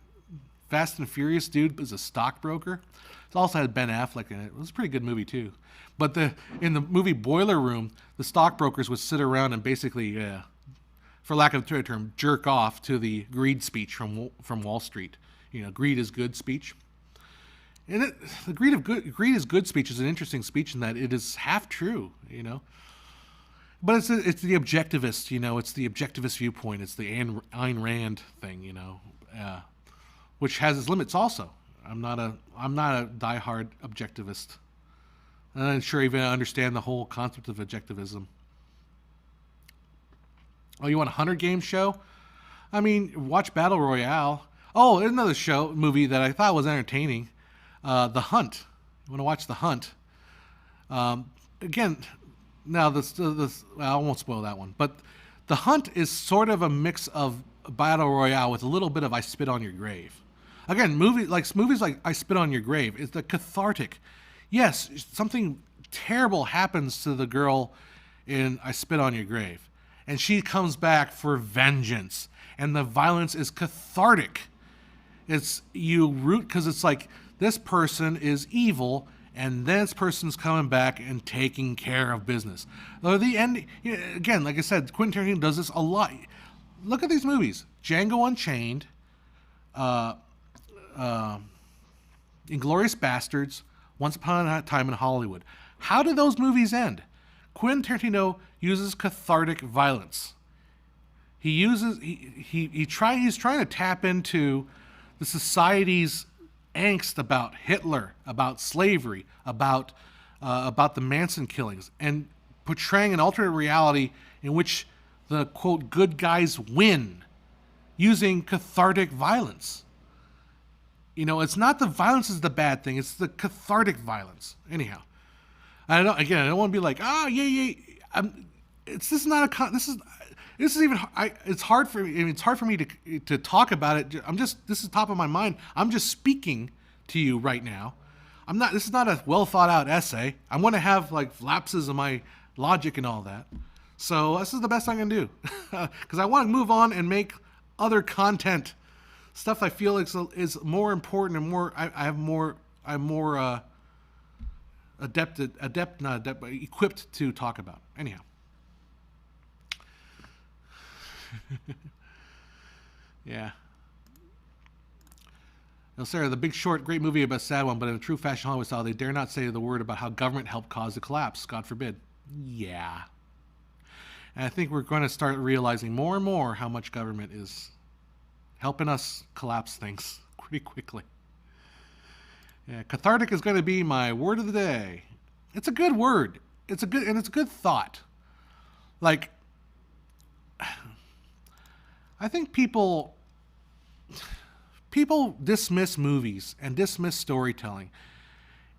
Fast and Furious dude is a stockbroker. It also had Ben Affleck in it. It was a pretty good movie too. But in the movie Boiler Room, the stockbrokers would sit around and basically, for lack of a better term, jerk off to the greed speech from Wall Street. You know, greed is good speech. And the greed is good speech is an interesting speech in that it is half true. You know. But it's the objectivist, you know. It's the objectivist viewpoint. It's the Ayn Rand thing, you know, which has its limits also. I'm not a diehard objectivist. I'm not sure I even understand the whole concept of objectivism. Oh, you want a Hunger Games show? I mean, watch Battle Royale. Oh, there's another movie that I thought was entertaining, The Hunt. You want to watch The Hunt? Again. Now, I won't spoil that one. But The Hunt is sort of a mix of Battle Royale with a little bit of I Spit on Your Grave. Again, movies like I Spit on Your Grave is the cathartic. Yes, something terrible happens to the girl in I Spit on Your Grave. And she comes back for vengeance. And the violence is cathartic. It's you root because it's like this person is evil, and this person's coming back and taking care of business. Though the end, again, like I said, Quentin Tarantino does this a lot. Look at these movies: Django Unchained, Inglourious Bastards, Once Upon a Time in Hollywood. How do those movies end? Quentin Tarantino uses cathartic violence. He's trying to tap into the society's angst about Hitler, about slavery, about the Manson killings, and portraying an alternate reality in which the, quote, good guys win using cathartic violence. You know, it's not the violence is the bad thing, it's the cathartic violence. Anyhow, I don't want to be like, it's hard for me. It's hard for me to talk about it. This is top of my mind. I'm just speaking to you right now. This is not a well thought out essay. I'm going to have like lapses of my logic and all that. So this is the best I can do because I want to move on and make other content, stuff I feel is more important and more. I'm more equipped to talk about. Anyhow. Yeah. Now, Sarah, The Big Short, great movie about a sad one, but in a true fashion Hollywood style, they dare not say the word about how government helped cause the collapse. God forbid. Yeah. And I think we're going to start realizing more and more how much government is helping us collapse things pretty quickly. Yeah, cathartic is going to be my word of the day. It's a good word. It's a good thought. Like, I think people people dismiss movies and dismiss storytelling.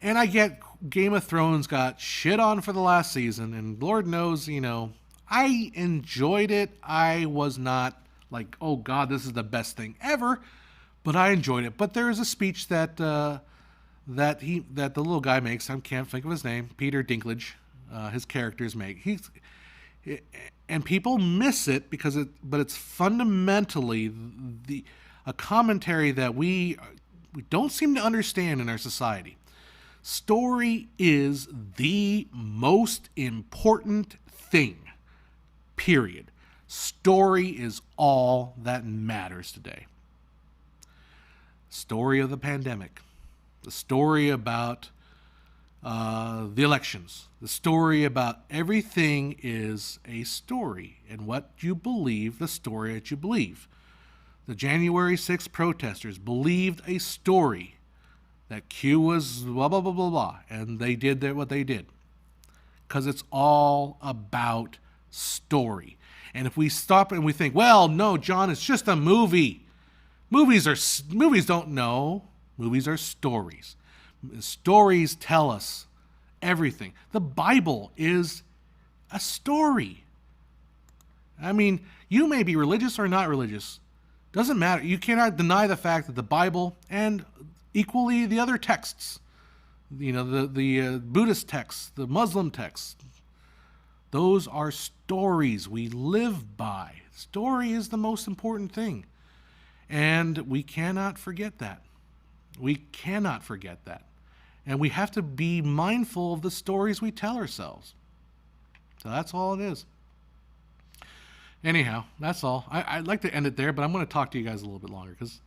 And I get Game of Thrones got shit on for the last season, and Lord knows, I enjoyed it. I was not like, oh God, this is the best thing ever, but I enjoyed it. But there is a speech that the little guy makes. I can't think of his name. Peter Dinklage, his characters make. And people miss it but it's fundamentally a commentary that we don't seem to understand in our society. Story is the most important thing, period. Story is all that matters today. Story of the pandemic, the story about the elections, the story about everything is a story, and what you believe, the story that you believe. The January 6th protesters believed a story that Q was blah, blah, blah, blah, blah, and they did what they did. Because it's all about story. And if we stop and we think, well, no, John, it's just a movie. Movies don't know. Movies are stories. Stories tell us everything. The Bible is a story. I mean, you may be religious or not religious. Doesn't matter. You cannot deny the fact that the Bible and equally the other texts, the Buddhist texts, the Muslim texts, those are stories we live by. Story is the most important thing. And we cannot forget that. We cannot forget that. And we have to be mindful of the stories we tell ourselves. So that's all it is. Anyhow, that's all. I'd like to end it there, but I'm going to talk to you guys a little bit longer because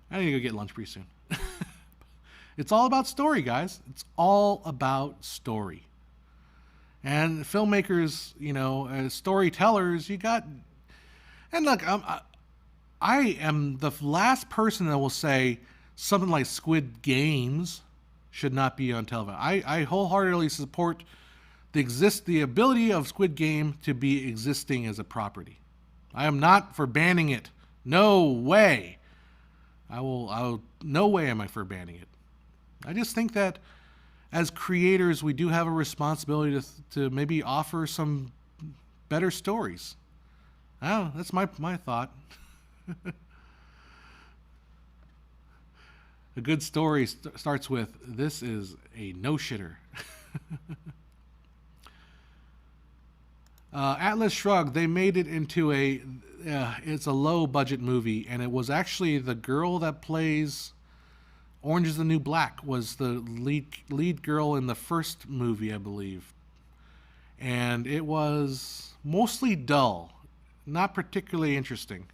I need to go get lunch pretty soon. It's all about story, guys. It's all about story. And filmmakers, as storytellers, and look, I am the last person that will say something like Squid Games should not be on television. I wholeheartedly support the ability of Squid Game to be existing as a property. I am not for banning it. No way. No way am I for banning it. I just think that as creators, we do have a responsibility to maybe offer some better stories. Oh, that's my thought. A good story starts with, this is a no-shitter. Atlas Shrugged, they made it into it's a low-budget movie, and it was actually the girl that plays Orange is the New Black was the lead girl in the first movie, I believe. And it was mostly dull, not particularly interesting.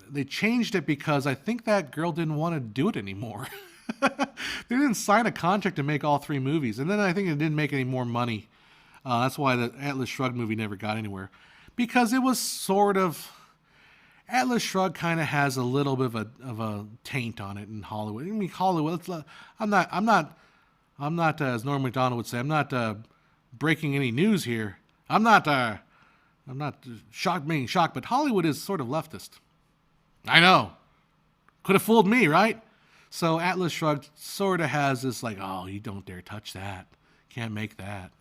They changed it because I think that girl didn't want to do it anymore. They didn't sign a contract to make all 3 movies. And then I think it didn't make any more money. That's why the Atlas Shrugged movie never got anywhere. Because it was sort of... Atlas Shrugged kind of has a little bit of a taint on it in Hollywood. I mean, Hollywood. I'm not. As Norm Macdonald would say, I'm not breaking any news here. I'm not being shocked, but Hollywood is sort of leftist. I know. Could have fooled me, right? So Atlas Shrugged sort of has this like, oh, you don't dare touch that. Can't make that.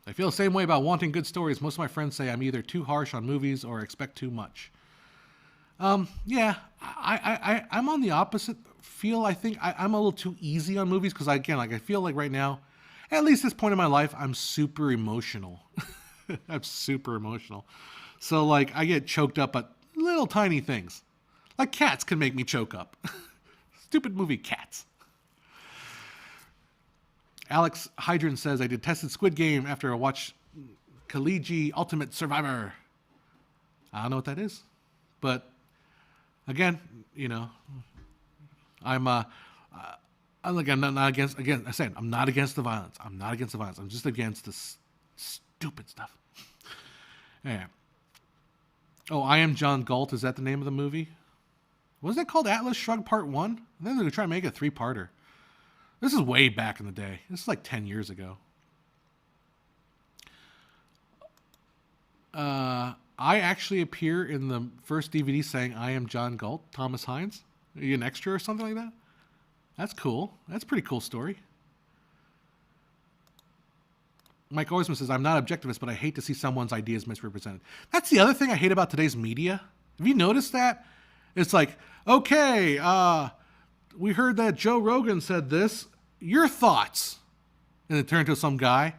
I feel the same way about wanting good stories. Most of my friends say I'm either too harsh on movies or expect too much. Yeah, I'm on the opposite feel. I think I'm a little too easy on movies because, again, I feel like right now, at least this point in my life, I'm super emotional. I'm super emotional. So, I get choked up at little tiny things. Like Cats can make me choke up. Stupid movie Cats. Alex Hydron says, I detested Squid Game after I watched Kaliji Ultimate Survivor. I don't know what that is. But, again, I'm not against, again, I said, I'm not against the violence. I'm not against the violence. I'm just against this stupid stuff. Yeah. Oh, I Am John Galt. Is that the name of the movie? Wasn't it called Atlas Shrugged Part 1? I think they're going to try to make a 3-parter. This is way back in the day. This is like 10 years ago. I actually appear in the first DVD saying I am John Galt, Thomas Hines. Are you an extra or something like that? That's cool. That's a pretty cool story. Mike Oisman says, I'm not objectivist, but I hate to see someone's ideas misrepresented. That's the other thing I hate about today's media. Have you noticed that? It's like, okay, we heard that Joe Rogan said this. Your thoughts? And it turned to some guy.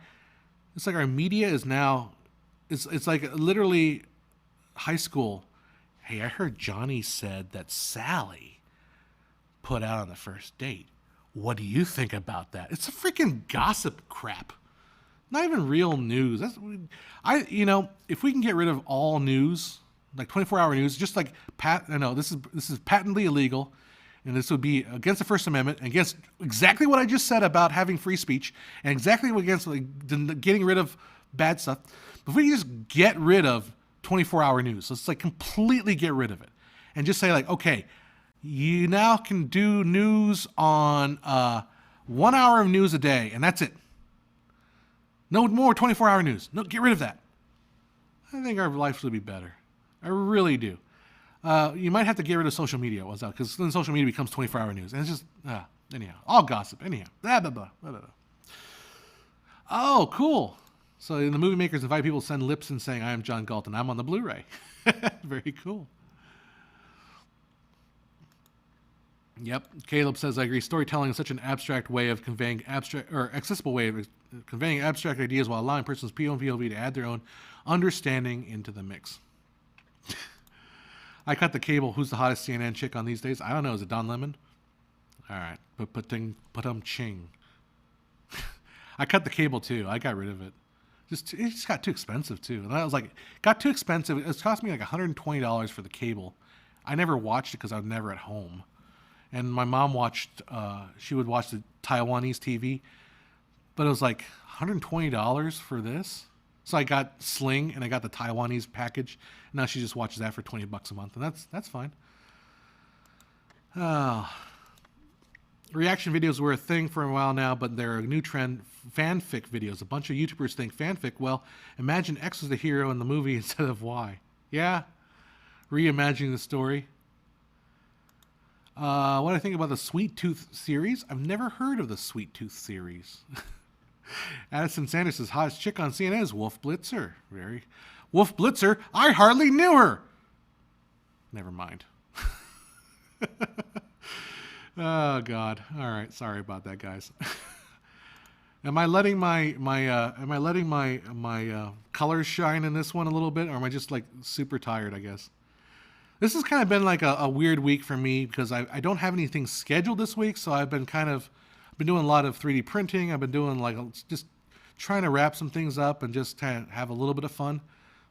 It's like our media is now, it's like literally high school. Hey, I heard Johnny said that Sally put out on the first date. What do you think about that? It's a freaking gossip crap. Not even real news. If we can get rid of all news, like 24-hour news, just like this is patently illegal, and this would be against the First Amendment, and against exactly what I just said about having free speech, and exactly against getting rid of bad stuff. But if we can just get rid of 24-hour news, let's like completely get rid of it, and just say like, okay, you now can do news on 1 hour of news a day, and that's it. No more 24-hour news. No, get rid of that. I think our lives would be better. I really do. You might have to get rid of social media, because then social media becomes 24-hour news. And it's just, anyhow, all gossip, anyhow. Blah, blah, blah, blah, blah. Oh, cool. So the movie makers invite people to send lips and saying, I am John Galt, and I'm on the Blu-ray. Very cool. Yep. Caleb says, I agree. Storytelling is such an abstract way of conveying accessible way of conveying abstract ideas while allowing persons POV to add their own understanding into the mix. I cut the cable. Who's the hottest CNN chick on these days? I don't know. Is it Don Lemon? All right. But ching. I cut the cable too. I got rid of it. It just got too expensive too. And I was like, got too expensive. It cost me like $120 for the cable. I never watched it because I was never at home. And my mom she would watch the Taiwanese TV, but it was like $120 for this. So I got Sling and I got the Taiwanese package. Now she just watches that for $20 a month, and that's fine. Reaction videos were a thing for a while now, but they're a new trend. Fanfic videos. A bunch of YouTubers think fanfic. Well, imagine X was the hero in the movie instead of Y. Yeah, reimagining the story. What do I think about the Sweet Tooth series? I've never heard of the Sweet Tooth series. Addison Sanders says, hottest chick on CNN is Wolf Blitzer. Wolf Blitzer? I hardly knew her. Never mind. Oh, God. All right. Sorry about that, guys. Am I letting my colors shine in this one a little bit, or am I just like super tired, I guess? This has kind of been like a weird week for me because I don't have anything scheduled this week, so I've been doing a lot of 3D printing. I've been doing just trying to wrap some things up and just kind of have a little bit of fun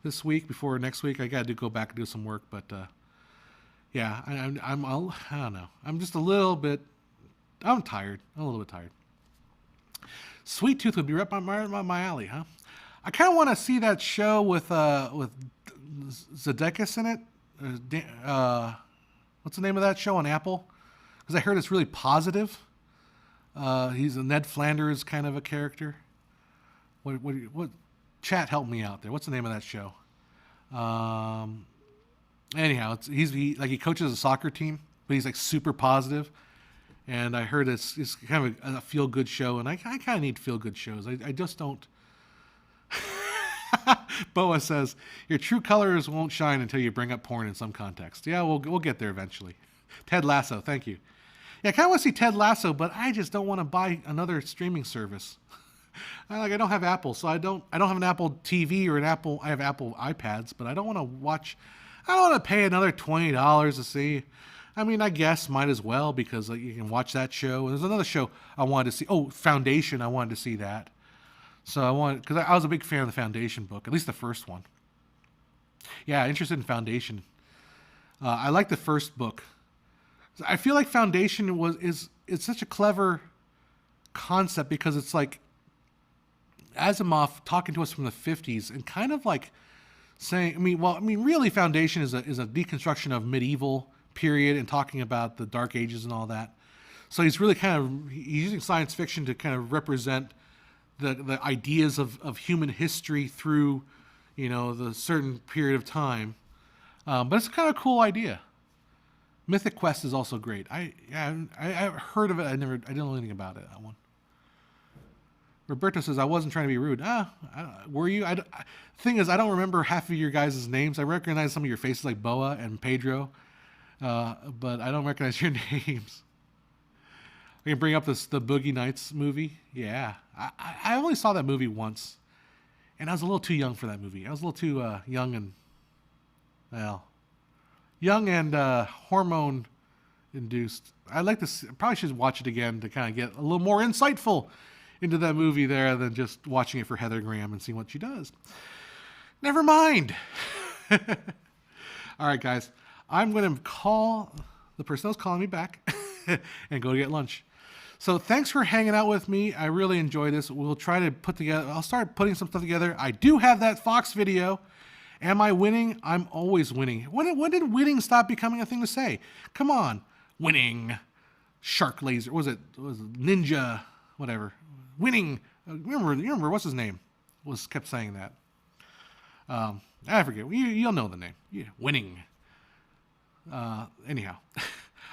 this week before next week. I got to go back and do some work, but yeah, I don't know. I'm just a little bit. I'm tired. I'm a little bit tired. Sweet Tooth would be right my alley, huh? I kind of want to see that show with Zedeckis in it. What's the name of that show on Apple? Because I heard it's really positive. He's a Ned Flanders kind of a character. What? Chat, help me out there. What's the name of that show? Anyhow, he coaches a soccer team, but he's like super positive. And I heard it's kind of a feel good show, and I kind of need feel good shows. I just don't. Boa says, your true colors won't shine until you bring up porn in some context. Yeah, we'll get there eventually. Ted Lasso, thank you. Yeah, I kind of want to see Ted Lasso, but I just don't want to buy another streaming service. I don't have Apple, so I don't have an Apple TV or I have Apple iPads, but I don't want to pay another $20 to see. I mean, I guess might as well, because you can watch that show. There's another show I wanted to see. Oh, Foundation, I wanted to see that. So because I was a big fan of the Foundation book, at least the first one. Yeah, interested in Foundation. I like the first book. I feel like Foundation it's such a clever concept, because it's like Asimov talking to us from the 50s and kind of like saying, really Foundation is a deconstruction of medieval period and talking about the Dark Ages and all that. So he's really he's using science fiction to kind of represent the ideas of human history through, the certain period of time. But it's a kind of cool idea. Mythic Quest is also great. I've heard of it. I didn't know anything about it. That one. Roberto says, I wasn't trying to be rude. Were you? Thing is, I don't remember half of your guys' names. I recognize some of your faces like Boa and Pedro, but I don't recognize your names. I can bring up the Boogie Nights movie. Yeah. I only saw that movie once, and I was a little too young for that movie. I was a little too young and hormone induced. I'd like to probably should watch it again to kind of get a little more insightful into that movie there than just watching it for Heather Graham and seeing what she does. Never mind. All right, guys. I'm going to call the person that's calling me back and go to get lunch. So thanks for hanging out with me. I really enjoyed this. We'll try to I'll start putting some stuff together. I do have that Fox video. Am I winning? I'm always winning. When did winning stop becoming a thing to say? Come on. Winning. Shark laser. Was it ninja? Whatever. Winning. You remember what's his name? Kept saying that. I forget. You'll know the name. Yeah, winning. Anyhow.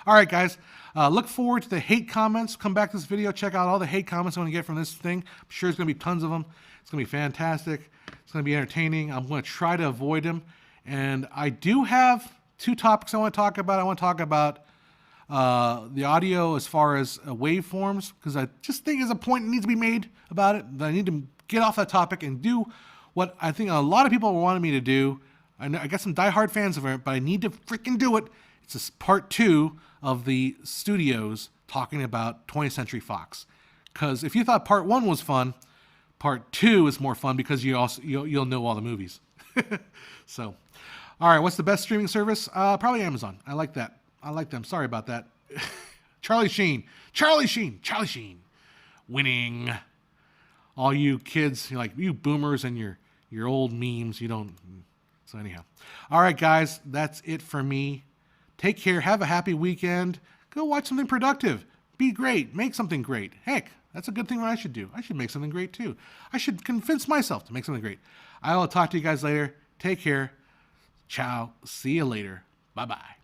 All right, guys. Look forward to the hate comments. Come back to this video. Check out all the hate comments I'm going to get from this thing. I'm sure there's going to be tons of them. It's going to be fantastic. It's going to be entertaining. I'm going to try to avoid them. And I do have 2 topics I want to talk about. I want to talk about the audio as far as waveforms, because I just think there's a point that needs to be made about it. That I need to get off that topic and do what I think a lot of people wanted me to do. I got some diehard fans of it, but I need to freaking do it. It's this part 2 of the studios talking about 20th Century Fox. Because if you thought part 1 was fun, part 2 is more fun because you'll know all the movies. So, all right, what's the best streaming service? Probably Amazon. I like that. I like them. Sorry about that. Charlie Sheen. Winning. All you kids, you boomers and your old memes, you don't. So anyhow. All right, guys, that's it for me. Take care. Have a happy weekend. Go watch something productive. Be great. Make something great. Heck, that's a good thing that I should do. I should make something great too. I should convince myself to make something great. I will talk to you guys later. Take care. Ciao. See you later. Bye-bye.